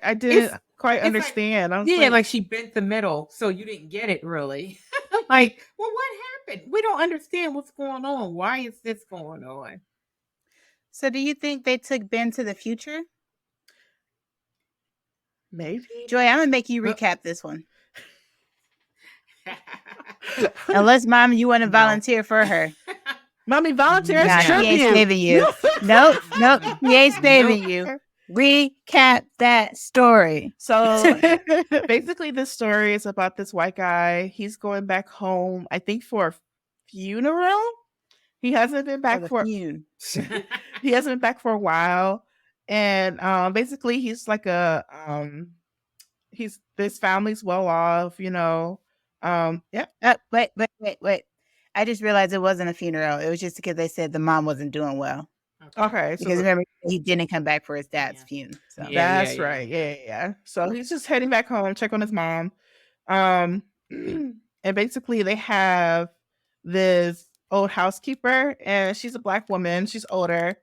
I didn't quite understand. Like, like she bent the middle, so you didn't get it really. Like, well, what happened? We don't understand what's going on. Why is this going on? So do you think they took Ben to the future? Maybe. Joy, I'm going to make you recap this one. Unless, Mom, you want to volunteer for her. Mommy, volunteer as tribute. He ain't saving you. Nope. He ain't saving you. Recap that story. So basically this story is about this white guy. He's going back home, I think, for a funeral. He hasn't been back he hasn't been back for a while. And basically he's like this family's well off, yeah. Wait. I just realized it wasn't a funeral. It was just because they said the mom wasn't doing well. Okay, so Because remember, he didn't come back for his dad's funeral. So. that's right. Yeah. So he's just heading back home, check on his mom. And basically they have this old housekeeper, and she's a Black woman. She's older,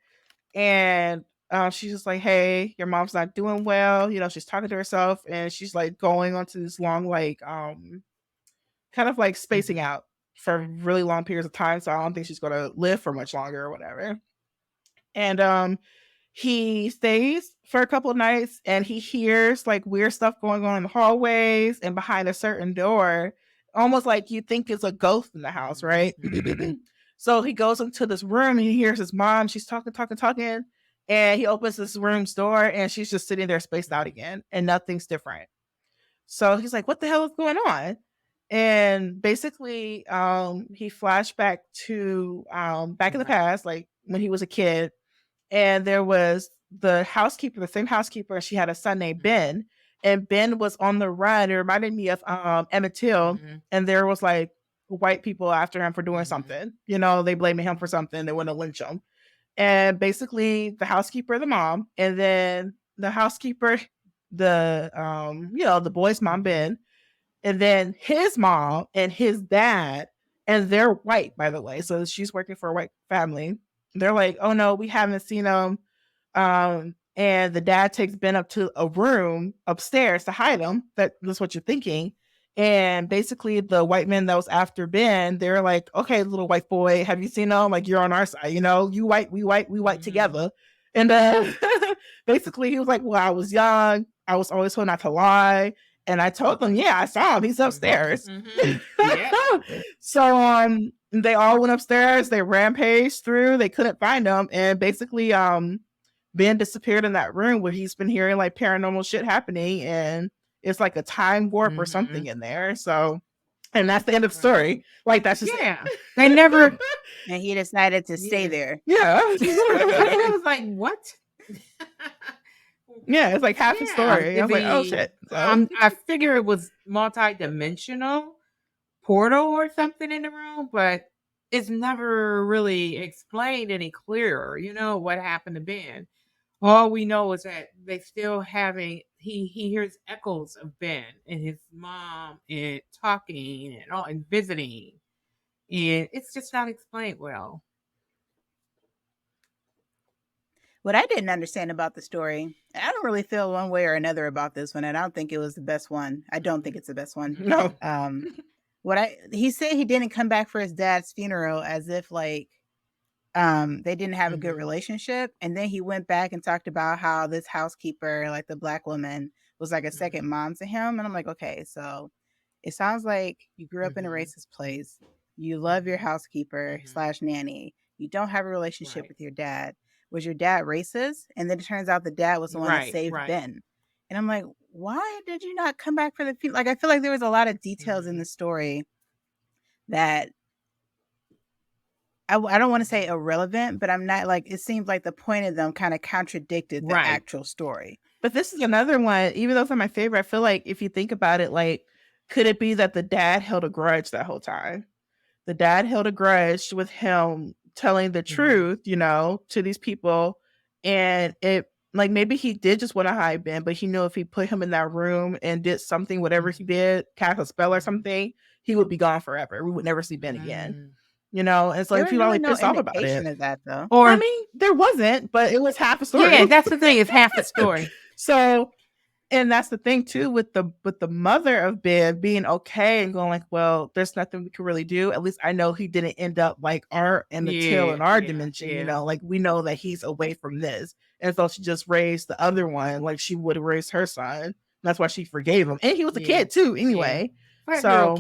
and she's just like, hey, your mom's not doing well. She's talking to herself, and she's like going onto this long, like, kind of like spacing out for really long periods of time. So I don't think she's going to live for much longer or whatever. And he stays for a couple of nights, and he hears like weird stuff going on in the hallways and behind a certain door, almost like you think it's a ghost in the house, right? So he goes into this room and he hears his mom. She's talking, and he opens this room's door, and she's just sitting there spaced out again, and nothing's different. So he's like, what the hell is going on? And basically he flashed back to back in the past, like when he was a kid, and there was the same housekeeper. She had a son named Ben, and Ben was on the run. It reminded me of Emmett Till, and there was like white people after him for doing something. They blaming him for something. They want to lynch him. And basically the housekeeper, the mom, and then the housekeeper, the boy's mom, Ben, and then his mom and his dad, and they're white, by the way. So she's working for a white family. They're like, oh no, we haven't seen him. And the dad takes Ben up to a room upstairs to hide him. That's what you're thinking. And basically the white men that was after Ben, they're like, okay, little white boy, have you seen him? Like, you're on our side, you white, we white together. And basically he was like, well, I was young. I was always told not to lie. And I told them, yeah, I saw him. He's upstairs. So they all went upstairs. They rampaged through. They couldn't find him. And basically Ben disappeared in that room where he's been hearing like paranormal shit happening. And it's like a time warp or something in there. So, and that's the end of the story. Like, that's just They never. And he decided to stay there. Yeah. It was like, what? Yeah, it's like half the story. I was like, oh shit. So. I figure it was multi-dimensional portal or something in the room, but it's never really explained any clearer. What happened to Ben. All we know is that they still having he hears echoes of Ben and his mom and talking and all and visiting, and it's just not explained well. What I didn't understand about the story, I don't really feel one way or another about this one, and I don't think it was the best one. I don't think it's the best one. No. He said he didn't come back for his dad's funeral as if like they didn't have a good relationship, and then he went back and talked about how this housekeeper, like the Black woman, was like a second mom to him. And I'm like, okay, so it sounds like you grew up in a racist place. You love your housekeeper / nanny. You don't have a relationship with your dad. Was your dad racist? And then it turns out the dad was the one that saved Ben. And I'm like, why did you not come back for the funeral? Like, I feel like there was a lot of details in the story that I don't want to say irrelevant, but I'm not like, it seems like the point of them kind of contradicted the actual story. But this is another one, even though it's not my favorite, I feel like if you think about it, like, could it be that the dad held a grudge that whole time? The dad held a grudge with him telling the truth, to these people. And it, like, maybe he did just want to hide Ben, but he knew if he put him in that room and did something, whatever he did, cast a spell or something, he would be gone forever. We would never see Ben again. And so people are pissed off about it. Of that, though. Or I mean, there wasn't, but it was half a story. Yeah, that's the thing. It's half the story. So, and that's the thing too with the mother of Ben being okay and going like, well, there's nothing we can really do. At least I know he didn't end up like our and the tail in our dimension. Like we know that he's away from this, and so she just raised the other one like she would have raised her son. That's why she forgave him, and he was a kid too. Anyway, so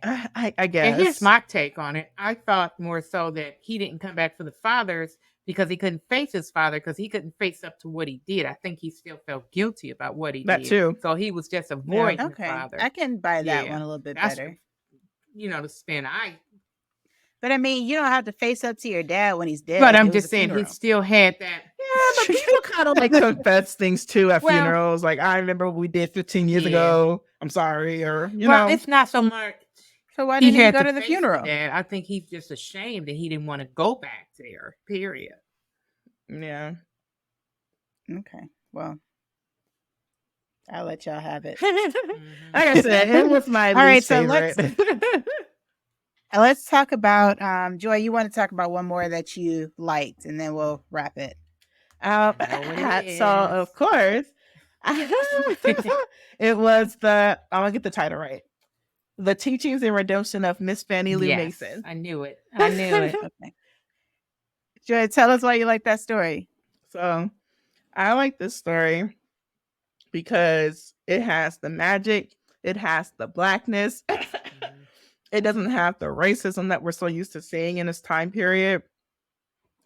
I guess. And here's my take on it. I thought more so that he didn't come back for the fathers because he couldn't face his father, because he couldn't face up to what he did. I think he still felt guilty about what he did. That too. So he was just avoiding the father. I can buy that one a little bit better. The spin. But I mean, you don't have to face up to your dad when he's dead. But I'm just saying he still had that. but people kind of like confess things too at Well- funerals. Like, I remember what we did 15 years Yeah. ago. I'm sorry, or you Well, know. it's not so much. So why He didn't he had go to to the face funeral? that. I think he's just ashamed that he didn't want to go back there. Period. Yeah. Okay, well, I'll let y'all have it. Like I said, it was my All right, least so favorite. let's talk about Joy. You want to talk about one more that you liked, and then we'll wrap it. know what it So of is. course, it was the I'll get the title right. The Teachings and Redemption of Miss Fannie Lou Yes, Mason. I knew it. I knew it. Okay, Joy, tell us why you like that story. So I like this story because it has the magic, it has the blackness, it doesn't have the racism that we're so used to seeing in this time period.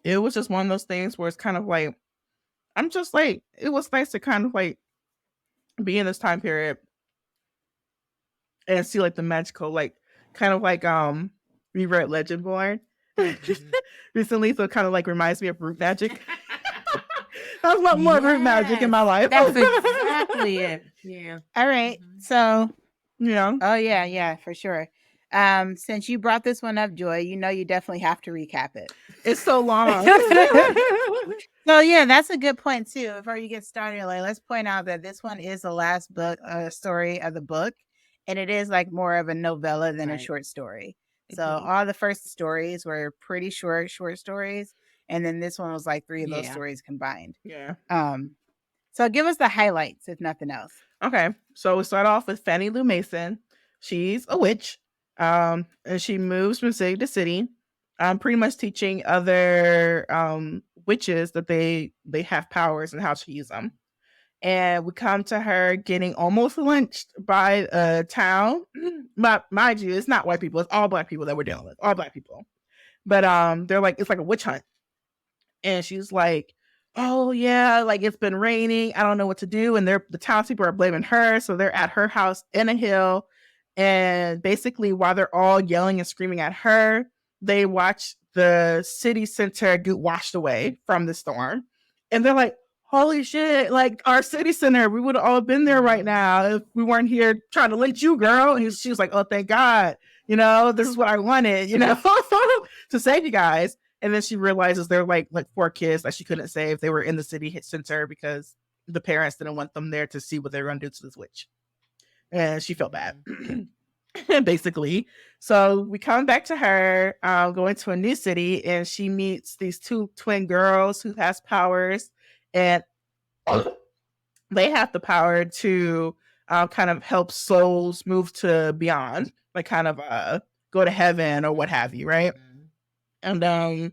It was just one of those things where it's kind of like, I'm just like, it was nice to kind of like be in this time period and see like the magical, like kind of like we read Legend Born recently, so it kind of like reminds me of root magic. I want more root magic in my life. That's exactly it. Yeah. All right, so Yeah. oh yeah, for sure. Since you brought this one up, Joy, you know you definitely have to recap it. It's so long. So yeah, that's a good point too. Before you get started, like let's point out that this one is the last book story of the book, and it is like more of a novella than a Right. Mm-hmm. short story. So Mhm. all the first stories were pretty short stories, and then this one was like 3 of those Yeah. stories combined. Yeah. So give us the highlights, if nothing else. Okay. So we start off with Fannie Lou Mason. She's a witch. And she moves from city to city, pretty much teaching other witches that they have powers and how to use them. And we come to her getting almost lynched by a town. But mind you, it's not white people, it's all black people that we're dealing with. All black people. But they're like, it's like a witch hunt. And she's like, oh yeah, like it's been raining, I don't know what to do. And the townspeople are blaming her, so they're at her house in a hill, and basically while they're all yelling and screaming at her, they watch the city center get washed away from the storm, and they're like, holy shit, like our city center, we would have all been there right now if we weren't here trying to lynch you, girl. And she was like, oh, thank God, you know, this is what I wanted, you know, to save you guys. And then she realizes they're like 4 kids that she couldn't save. They were in the city center because the parents didn't want them there to see what they were going to do to this witch. And she felt bad, basically. So we come back to her, going to a new city, and she meets these 2 twin girls who has powers, and they have the power to kind of help souls move to beyond, like kind of go to heaven or what have you, right? And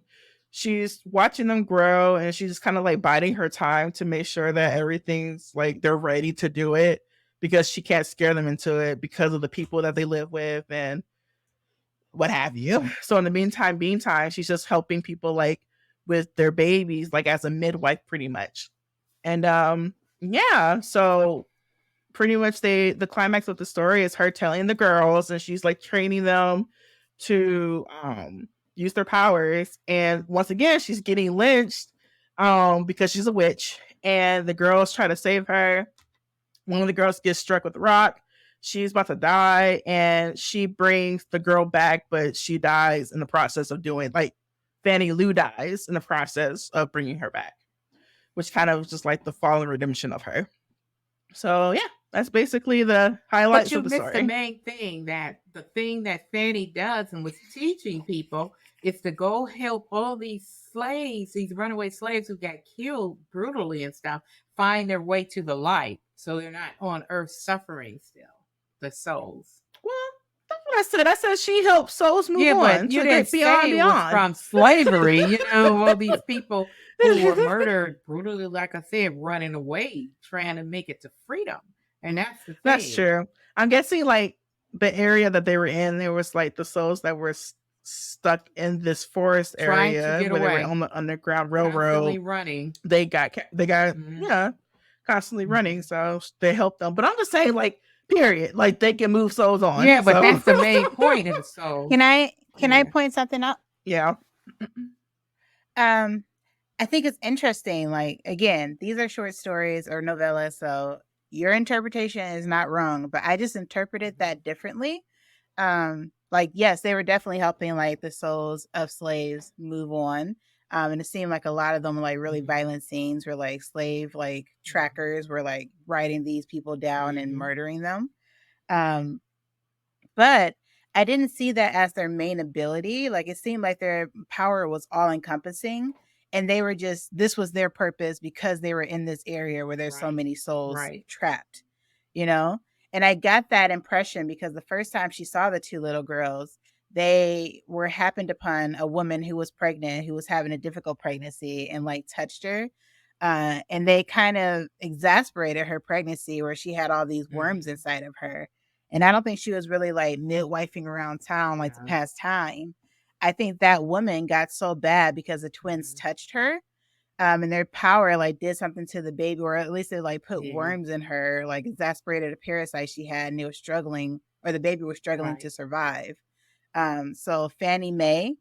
she's watching them grow, and she's just kind of like biding her time to make sure that everything's like they're ready to do it, because she can't scare them into it because of the people that they live with and what have you. So in the meantime, she's just helping people like with their babies, like as a midwife pretty much. And yeah, so pretty much the climax of the story is her telling the girls, and she's like training them to use their powers. And once again, she's getting lynched because she's a witch, and the girls try to save her. One of the girls gets struck with a rock. She's about to die, and she brings the girl back, but she dies in the process of doing, like, Fannie Lou dies in the process of bringing her back, which kind of just like the fall and redemption of her. So yeah, that's basically the highlights But you of the missed story. the main thing, that the thing that Fanny does and was teaching people is to go help all these slaves, these runaway slaves who got killed brutally and stuff, find their way to the light, so they're not on earth suffering still, the souls. Well, that's what I said. I said she helped souls move on But you to didn't get beyond say it was from slavery. You know, all these people who were murdered brutally, like I said, running away, trying to make it to freedom. And that's the thing. That's true. I'm guessing like the area that they were in, there was like the souls that were stuck in this forest Trying to area get where they away. were on the Underground Constantly Railroad. running. They got Mhm. yeah, constantly running. So they helped them. But I'm just saying, like, period. Like they can move souls on. Yeah, but so. that's the main point of the soul. Can I Yeah. point something out? Yeah. I think it's interesting. Like, again, these are short stories or novellas, so your interpretation is not wrong, but I just interpreted that differently. Like, yes, they were definitely helping like the souls of slaves move on. And it seemed like a lot of them were like really violent scenes where like slave like trackers were like writing these people down and murdering them. Um, but I didn't see that as their main ability. Like, it seemed like their power was all encompassing, and they were just, this was their purpose because they were in this area where there's so many souls trapped, you know? And I got that impression because the first time she saw the two little girls, they were happened upon a woman who was pregnant, who was having a difficult pregnancy, and like touched her. And they kind of exasperated her pregnancy where she had all these worms inside of her. And I don't think she was really like midwifing around town like to pass time. I think that woman got so bad because the twins touched her. And their power like did something to the baby, or at least it like put worms in her, like exasperated a parasite she had, and they were struggling, or the baby was struggling to survive. So Fannie Mae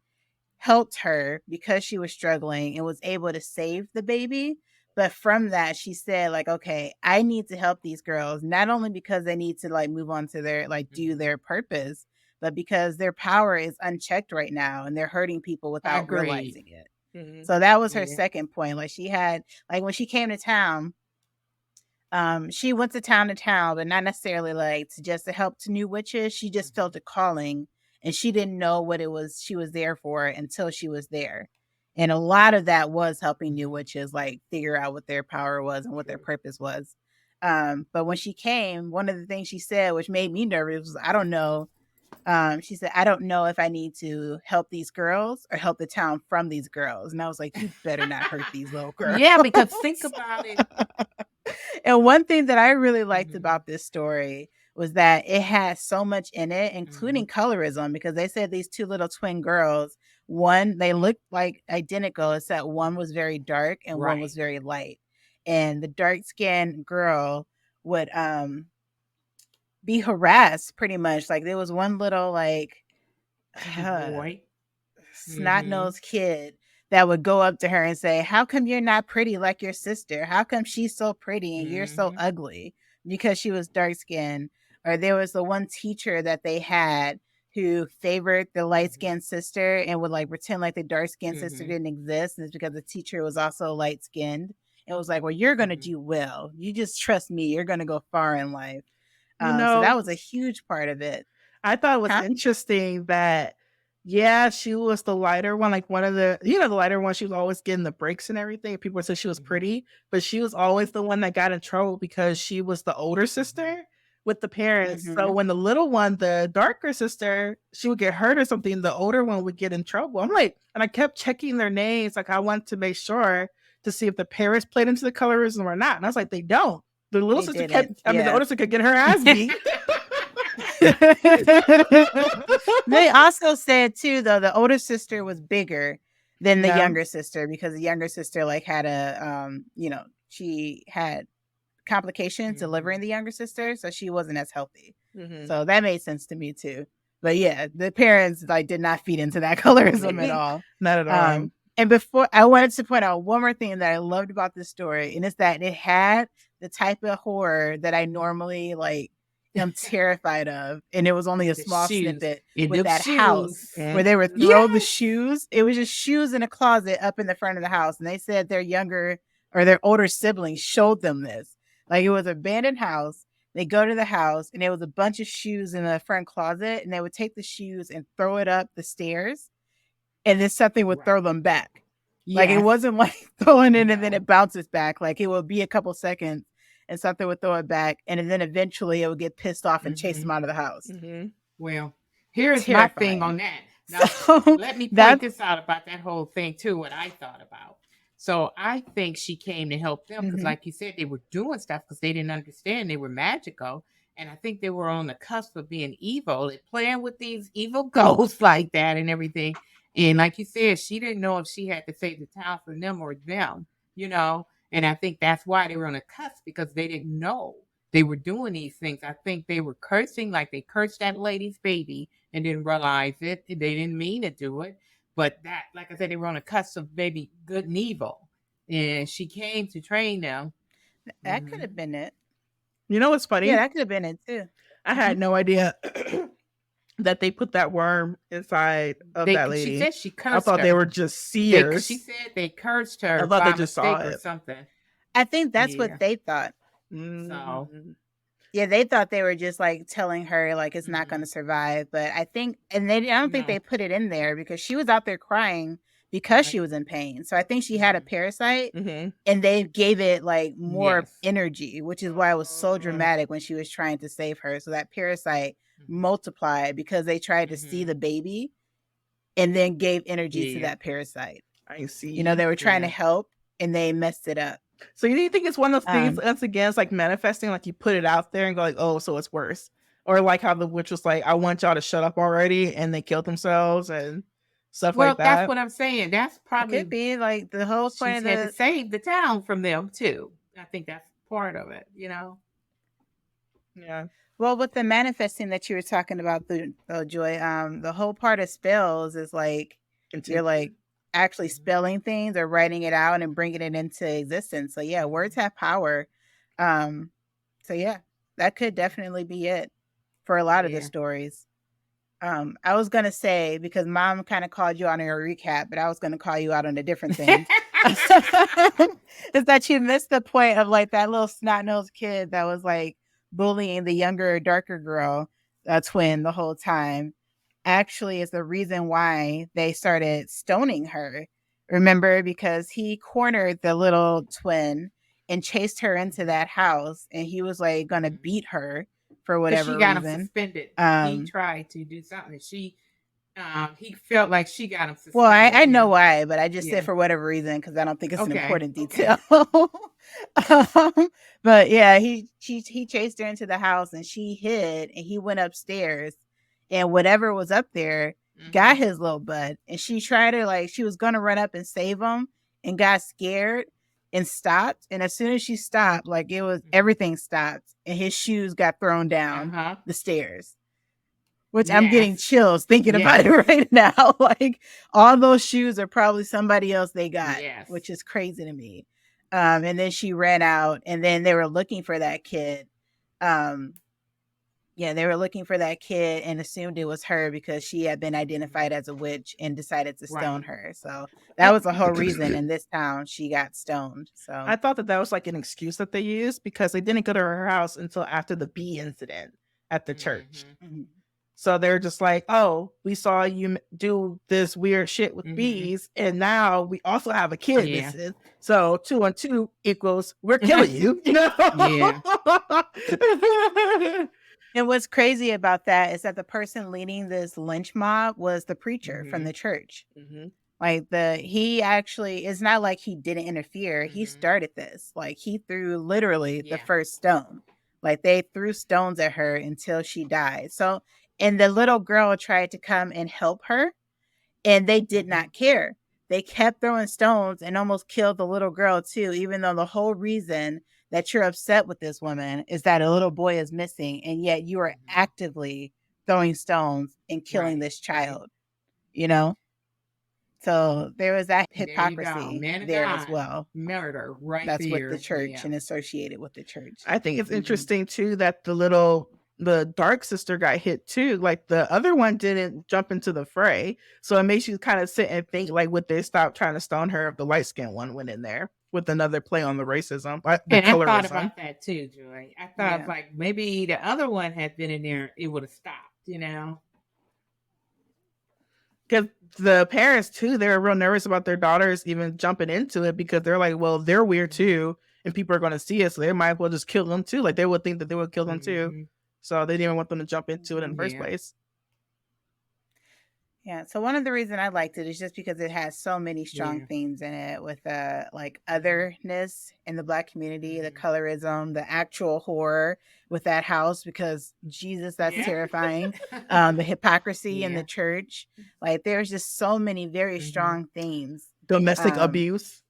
helped her because she was struggling and was able to save the baby. But from that, she said, like, okay, I need to help these girls, not only because they need to like move on to their like do their purpose, but because their power is unchecked right now and they're hurting people without realizing it. So that was her second point. Like, she had, like, when she came to town, she went to town, but not necessarily like to just to help to new witches. She just felt a calling, and she didn't know what it was she was there for until she was there. And a lot of that was helping new witches like figure out what their power was and what their purpose was. But when she came, one of the things she said, which made me nervous, was, I don't know. She said, I don't know if I need to help these girls or help the town from these girls. And I was like, you better not hurt these little girls. Yeah, because think about it. And one thing that I really liked about this story was that it had so much in it, including colorism, because they said these two little twin girls, one, they looked like identical, except one was very dark and one was very light. And the dark-skinned girl would be harassed pretty much. Like, there was one little like boy, snot-nosed kid that would go up to her and say, how come you're not pretty like your sister? How come she's so pretty and you're so ugly? Because she was dark-skinned. Or there was the one teacher that they had who favored the light-skinned sister and would like pretend like the dark-skinned sister didn't exist. And it's because the teacher was also light-skinned. It was like, well, you're going to do well. You just trust me. You're going to go far in life. So that was a huge part of it. I thought it was interesting that, yeah, she was the lighter one, like one of the, the lighter one. She was always getting the breaks and everything. People said she was pretty, but she was always the one that got in trouble because she was the older sister with the parents. So when the little one, the darker sister, she would get hurt or something, the older one would get in trouble. I'm like, and I kept checking their names. Like, I wanted to make sure to see if the parents played into the colorism or not. And I was like, they don't. The little sister kept, the older sister could get her ass beat. They also said too, though, the older sister was bigger than the younger sister because the younger sister like had a she had complications delivering the younger sister, so she wasn't as healthy. So that made sense to me too. But yeah, the parents like did not feed into that colorism at all. Not at all. And before, I wanted to point out one more thing that I loved about this story, and it's that it had the type of horror that I normally like am terrified of, and it was only a small snippet with that house where they would throw the shoes. It was just shoes in a closet up in the front of the house, and they said their younger or their older siblings showed them this. Like, it was an abandoned house. They go to the house, and there was a bunch of shoes in the front closet, and they would take the shoes and throw it up the stairs, and then something would throw them back. Like, it wasn't like throwing it and then it bounces back. Like, it would be a couple seconds and something would throw it back, and then eventually it would get pissed off and chase them out of the house. Well, here's my thing on that. Now, let me point this out about that whole thing too, what I thought about. So I think she came to help them because, like you said, they were doing stuff because they didn't understand they were magical. And I think they were on the cusp of being evil and playing with these evil ghosts like that and everything. And like you said, she didn't know if she had to save the town for them or them, And I think that's why they were on the cusp, because they didn't know they were doing these things. I think they were cursing, like they cursed that lady's baby and didn't realize it. They didn't mean to do it. But that, like I said, they were on the cusp of maybe good and evil. and she came to train them. That could have been it. You know what's funny? Yeah, that could have been it too. I had no idea that they put that worm inside of that lady. She said she cursed I thought her. they were just seers. She said they cursed her. I thought by they just saw mistake or it. something. I think that's what they thought. So yeah, they thought they were just like telling her like it's not going to survive. But I think, and I don't think they put it in there because she was out there crying because she was in pain. So I think she had a parasite, and they gave it like more energy, which is why it was so dramatic when she was trying to save her. So that parasite multiplied because they tried to see the baby and then gave energy to that parasite. I see. You know, they were trying to help and they messed it up. So you think it's one of those things, once again, it's like manifesting, like you put it out there and go like, oh, so it's worse. Or like how the witch was like, I want y'all to shut up already, and they killed themselves and stuff like that. Well, that's what I'm saying. That's probably... It could be like the whole point of had to save the town from them too. I think that's part of it, you know? Yeah. Well, with the manifesting that you were talking about, Joy, the whole part of spells is like, you're like, actually spelling things or writing it out and bringing it into existence. So yeah, words have power. So yeah, that could definitely be it for a lot of the stories. I was gonna say, because Mom kind of called you on your recap, but I was gonna call you out on a different thing. Is that you missed the point of like that little snot-nosed kid that was like bullying the younger, darker girl, twin, the whole time. Actually is the reason why they started stoning her. Remember, because he cornered the little twin and chased her into that house, and he was like gonna beat her for whatever she got reason. Him suspended. He tried to do something. He felt like she got him suspended. Well, I know why, but I just said for whatever reason because I don't think it's an important detail. But yeah, he chased her into the house and she hid, and he went upstairs. And whatever was up there got his little butt. And she tried to, like, she was going to run up and save him and got scared and stopped. And as soon as she stopped, like, it was everything stopped. And his shoes got thrown down the stairs. Which I'm getting chills thinking about it right now. Like, all those shoes are probably somebody else they got, which is crazy to me. And then she ran out, and then they were looking for that kid. Yeah, they were looking for that kid and assumed it was her because she had been identified as a witch and decided to stone her. So that was the whole reason in this town she got stoned. So I thought that was like an excuse that they used because they didn't go to her house until after the bee incident at the church. So they're just like, oh, we saw you do this weird shit with bees, and now we also have a kid missing. So 2 and 2 equals we're killing you. You know? And what's crazy about that is that the person leading this lynch mob was the preacher from the church. Like he actually, it's not like he didn't interfere. He started this. Like he threw literally the first stone. Like they threw stones at her until she died. So, and the little girl tried to come and help her, and they did not care. They kept throwing stones and almost killed the little girl too, even though the whole reason that you're upset with this woman is that a little boy is missing, and yet you are actively throwing stones and killing this child, you know? So there was that hypocrisy there as well. Murder, right? That's with the church and associated with the church. I think it's interesting too that the dark sister got hit too. Like the other one didn't jump into the fray. So it makes you kind of sit and think, like, would they stop trying to stone her if the light skinned one went in there with another play on the racism, the colorism. I thought about that too, Joy. I thought like maybe the other one had been in there, it would have stopped, you know? Because the parents too, they were real nervous about their daughters even jumping into it because they're like, well, they're weird too, and people are going to see us, so they might as well just kill them too. Like they would think that they would kill them too. So they didn't even want them to jump into it in the first place. Yeah. So one of the reasons I liked it is just because it has so many strong themes in it with like otherness in the Black community, the colorism, the actual horror with that house, because Jesus, that's terrifying. The hypocrisy in the church. Like there's just so many very strong themes. Domestic abuse.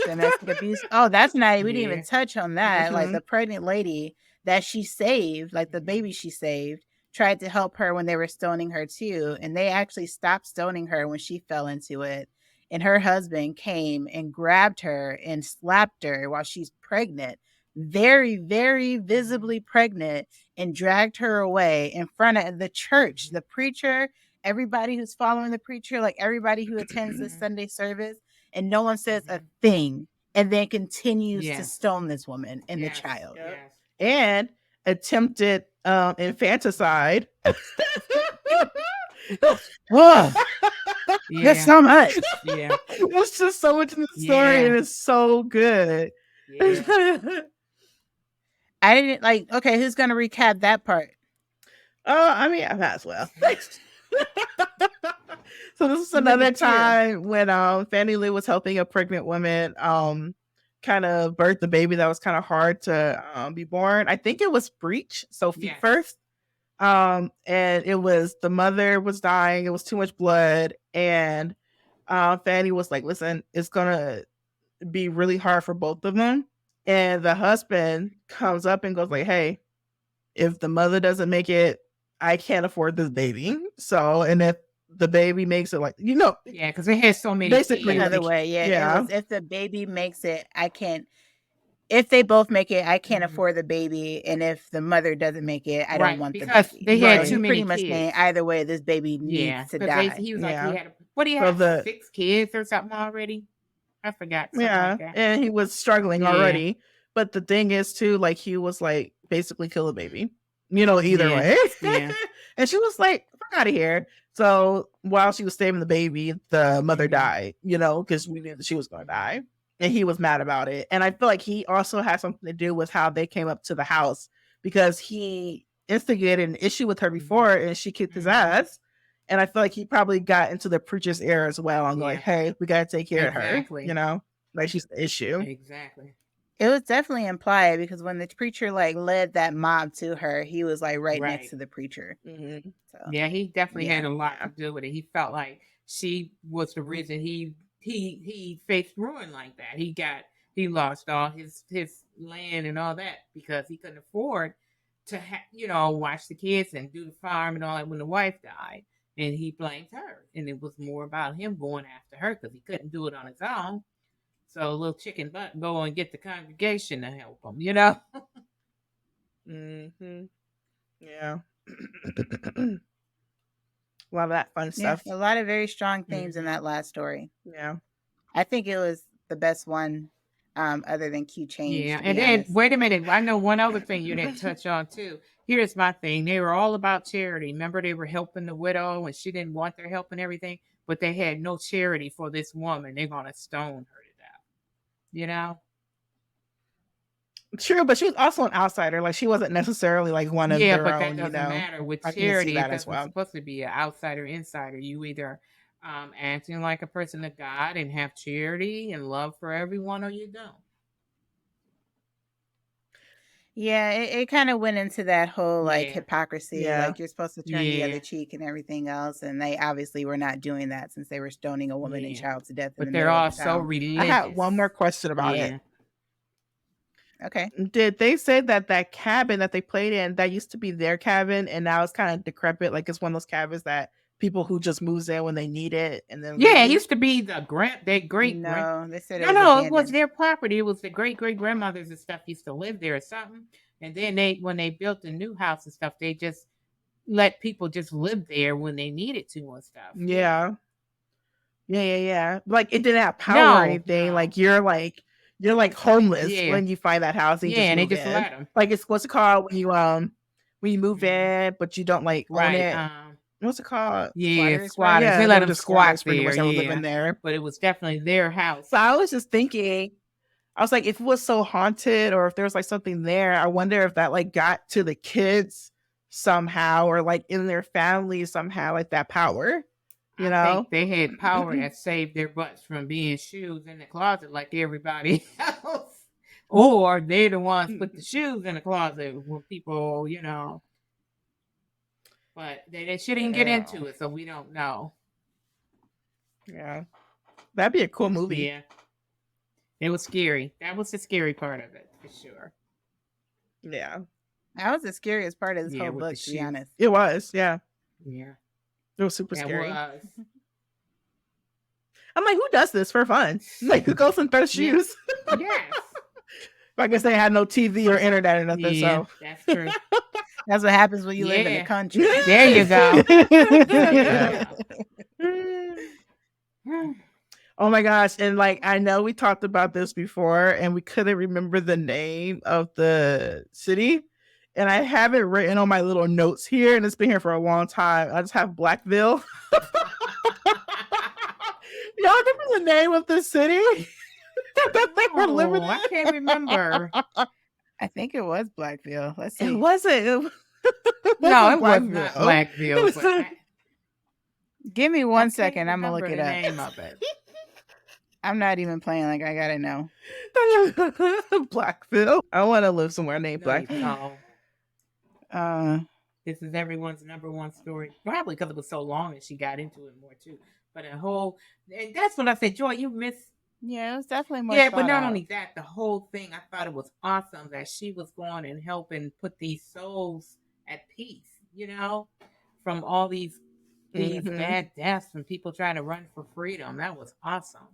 Domestic abuse. Oh, that's nice. We didn't even touch on that. Like the pregnant lady that she saved, like the baby she saved, tried to help her when they were stoning her too. And they actually stopped stoning her when she fell into it. and her husband came and grabbed her and slapped her while she's pregnant, very, very visibly pregnant, and dragged her away in front of the church, the preacher, everybody who's following the preacher, like everybody who attends this Sunday service, and no one says a thing, and then continues to stone this woman and the child. And attempted infanticide. There's so much. There's just so much in the story, and it's so good. I didn't like. Okay, who's gonna recap that part? I mean, I might as well. So this is another time when Fannie Lou was helping a pregnant woman kind of birth the baby that was kind of hard to be born. I think it was breech, so feet first. And it was, the mother was dying, it was too much blood, and Fannie was like, listen, it's gonna be really hard for both of them. And the husband comes up and goes like, hey, if the mother doesn't make it, I can't afford this baby. So, and if the baby makes it, like, because it has so many basically Another way, it was, if the baby makes it, I can't. If they both make it, I can't afford the baby, and if the mother doesn't make it, I don't want the baby. They had too many pretty much kids. saying either way, this baby needs to die. He was like, he had, what do you have, 6 kids or something already? I forgot. Like that. And he was struggling already. But the thing is too, like, he was like, basically kill the baby, either way. And she was like, fuck out of here. So while she was saving the baby, the mother died, because we knew that she was going to die. And he was mad about it. And I feel like he also had something to do with how they came up to the house, because he instigated an issue with her before and she kicked his ass. And I feel like he probably got into the preacher's ear as well. I'm like, hey, we got to take care of her, like she's the issue. Exactly. It was definitely implied, because when the preacher like led that mob to her, he was like right next to the preacher. So, he definitely had a lot to do with it. He felt like she was the reason he faced ruin like that. He lost all his land and all that because he couldn't afford to watch the kids and do the farm and all that when the wife died. And he blamed her, and it was more about him going after her because he couldn't do it on his own. So a little chicken butt go and get the congregation to help him, Yeah. A lot of that fun stuff. A lot of very strong themes in that last story. Yeah. I think it was the best one, other than Q Change. Yeah, and then wait a minute. I know one other thing you didn't touch on too. Here's my thing. They were all about charity. Remember, they were helping the widow and she didn't want their help and everything, but they had no charity for this woman. They're going to stone her to death. True, but she was also an outsider. Like, she wasn't necessarily like one of their but own, that doesn't matter with charity. That as well. It's supposed to be an outsider, insider. You either acting like a person of God and have charity and love for everyone, or you don't. Yeah, it kind of went into that whole like hypocrisy, like you're supposed to turn the other cheek and everything else, and they obviously were not doing that since they were stoning a woman and child to death. But they're all so religious. I had one more question about it. Okay. Did they say that cabin that they played in, that used to be their cabin and now it's kind of decrepit? Like, it's one of those cabins that people who just moves in when they need it, and then it used to be the great. No, they said it was their property. It was the great grandmothers and stuff used to live there or something. And then when they built the new house and stuff, they just let people just live there when they needed to and stuff. Yeah. Like, it didn't have power or anything. Like, you're like homeless when you find that house. And they just let them. Like, it's what's it called when you move in, but you don't like own it. What's it called? Squatters. Yeah, they let them squat there. Living there. But it was definitely their house. So I was just thinking, I was like, if it was so haunted, or if there was like something there, I wonder if that like got to the kids somehow, or like in their family somehow, like that power. I think they had power that saved their butts from being shoes in the closet like everybody else. Or they're the ones put the shoes in the closet when people, But they shouldn't get into it, so we don't know. Yeah. That'd be a cool movie. Yeah. It was scary. That was the scary part of it, for sure. Yeah. That was the scariest part of this whole book, to be honest. It was, yeah. Yeah. It was super scary. I'm like, who does this for fun? Like, who goes and throws shoes? Yes. I guess they had no TV or internet or nothing, Yeah, so. that's true. That's what happens when you live in the Yeah. country. There you go. Oh my gosh. And like, I know we talked about this before and we couldn't remember the name of the city. And I have it written on my little notes here, and it's been here for a long time. I just have Blackville. Y'all remember the name of the city that they were living in? I can't remember. I think it was Blackville. Let's see. It wasn't. No, it was not Blackville. It was but Give me I one can't second. I'm going to look remember it the up. name of it. I'm not even playing like I got to know. Blackville. I want to live somewhere named Blackville. No. This is everyone's number one story. Probably because it was so long and she got into it more too. But and that's what I said, Joy, you missed. Yeah, it was definitely more. Yeah, but not only that, the whole thing, I thought it was awesome that she was going and helping put these souls at peace, you know, from all these bad deaths and people trying to run for freedom. That was awesome.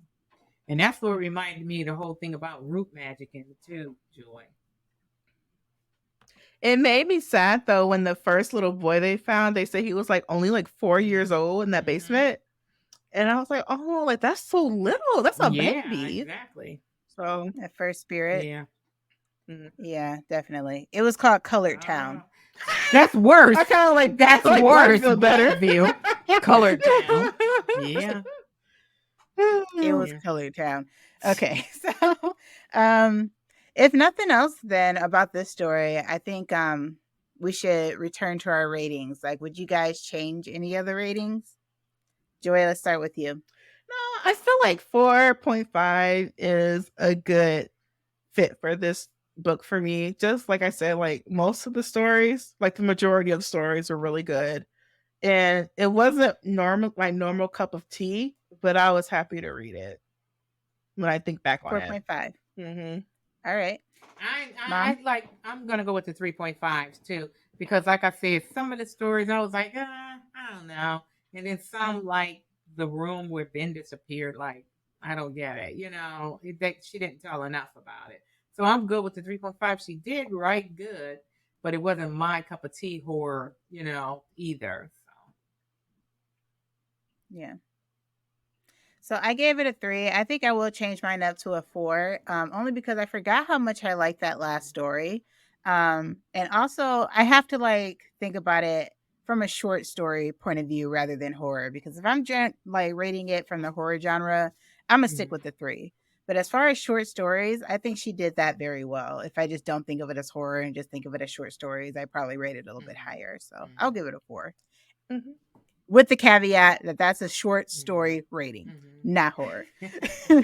And that's what reminded me of the whole thing about root magic in it too, Joy. It made me sad though when the first little boy they found, they said he was like only like 4 years old in that basement. And I was like, oh, like that's so little. That's a baby. Exactly. So At First Spirit. Yeah. Yeah, definitely. It was called Colored Town. That's worse. I kind of like That's like worse. Blackville better. Blackville. Colored Town. Yeah. It was Colored Town. Okay, so if nothing else then about this story, I think we should return to our ratings. Like, would you guys change any other ratings? Joy, let's start with you. No, I feel like 4.5 is a good fit for this book for me. Just like I said, like most of the stories, like the majority of the stories were really good. And it wasn't my normal cup of tea, but I was happy to read it when I think back on 4.5. All right. I'm gonna go with the 3.5s too, because like I said, some of the stories I was like, I don't know. And then some like the room where Ben disappeared, like, I don't get it. You know, she didn't tell enough about it. So I'm good with the 3.5. She did write good, but it wasn't my cup of tea horror, you know, either. So. Yeah. So I gave it a 3. I think I will change mine up to a 4, only because I forgot how much I liked that last story. And also I have to like think about it from a short story point of view rather than horror, because if I'm like rating it from the horror genre, I'm gonna stick with the 3. But as far as short stories, I think she did that very well. If I just don't think of it as horror and just think of it as short stories, I probably rate it a little bit higher. So I'll give it a 4. With the caveat that that's a short story rating, not horror.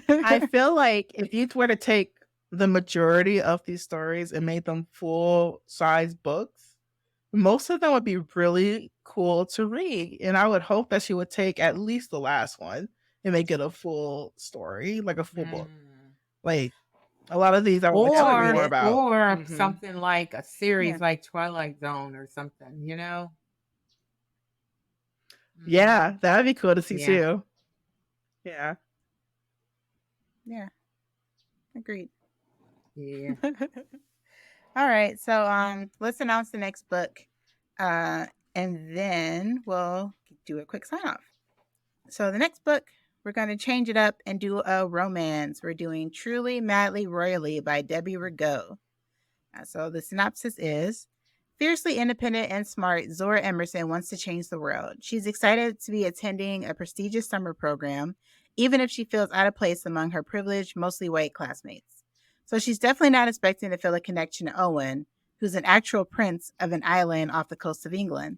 I feel like if you were to take the majority of these stories and made them full-size books, most of them would be really cool to read. And I would hope that she would take at least the last one and make it a full story, like a full book. Like a lot of these I would read more about. Or something like a series like Twilight Zone or something, you know? Yeah, that'd be cool to see too. Yeah. Yeah. Agreed. Yeah. All right. So let's announce the next book. And then we'll do a quick sign off. So the next book, we're going to change it up and do a romance. We're doing Truly, Madly, Royally by Debbie Rigaud. So the synopsis is: fiercely independent and smart, Zora Emerson wants to change the world. She's excited to be attending a prestigious summer program, even if she feels out of place among her privileged, mostly white classmates. So she's definitely not expecting to feel a connection to Owen, who's an actual prince of an island off the coast of England.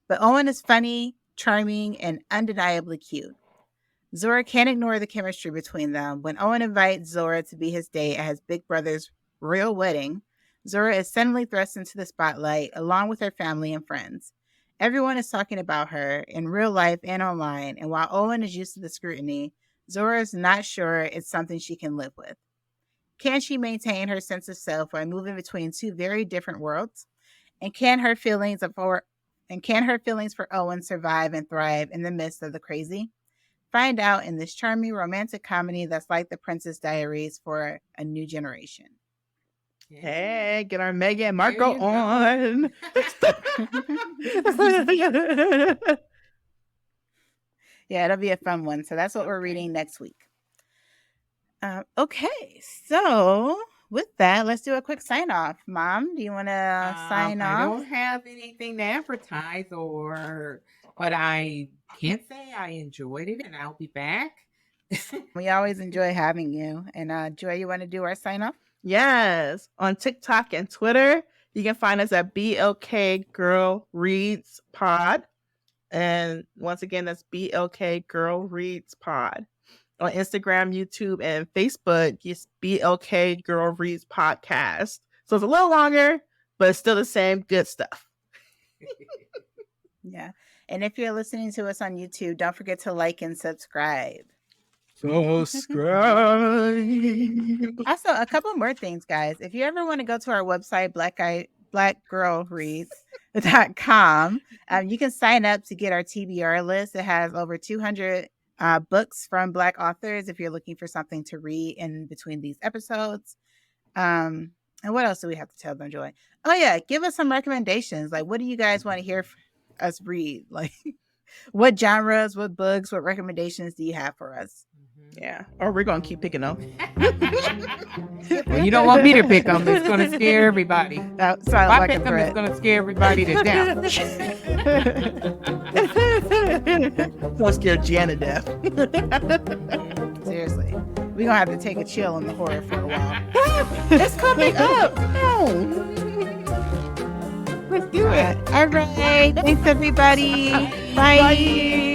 But Owen is funny, charming, and undeniably cute. Zora can't ignore the chemistry between them. When Owen invites Zora to be his date at his big brother's royal wedding, Zora is suddenly thrust into the spotlight along with her family and friends. Everyone is talking about her in real life and online, and while Owen is used to the scrutiny, Zora is not sure it's something she can live with. Can she maintain her sense of self while moving between two very different worlds? And can her feelings for Owen survive and thrive in the midst of the crazy? find out in this charming romantic comedy that's like The Princess Diaries for a new generation. Hey, get our Megan and There Marco you go. on. Yeah, it'll be a fun one. So that's what we're reading next week. Okay, so with that, let's do a quick sign off. Mom, do you want to sign off? I don't have anything to advertise, but I can say I enjoyed it and I'll be back. We always enjoy having you. And Joy, you want to do our sign off? Yes. On TikTok and Twitter, you can find us at BLK Girl Reads Pod. And once again, that's BLK Girl Reads Pod. On Instagram, YouTube, and Facebook, it's BLK Girl Reads Podcast. So it's a little longer, but it's still the same good stuff. Yeah. And if you're listening to us on YouTube, don't forget to like and subscribe. Subscribe. Also, a couple more things, guys. If you ever want to go to our website, blackgirlreads.com, you can sign up to get our TBR list. It has over 200 books from Black authors if you're looking for something to read in between these episodes. And what else do we have to tell them, Joy? Oh, yeah. Give us some recommendations. Like, what do you guys want to hear us read? Like, what genres, what books, what recommendations do you have for us? Yeah. Or we're going to keep picking them. Well, you don't want me to pick them. It's going to scare everybody. That If sounds I like a pick them, threat. it's going to scare everybody to death. Don't scare Gianna to death. Seriously. We're going to have to take a chill on the horror for a while. It's coming up. No. Let's do it. All right. Thanks, everybody. Bye.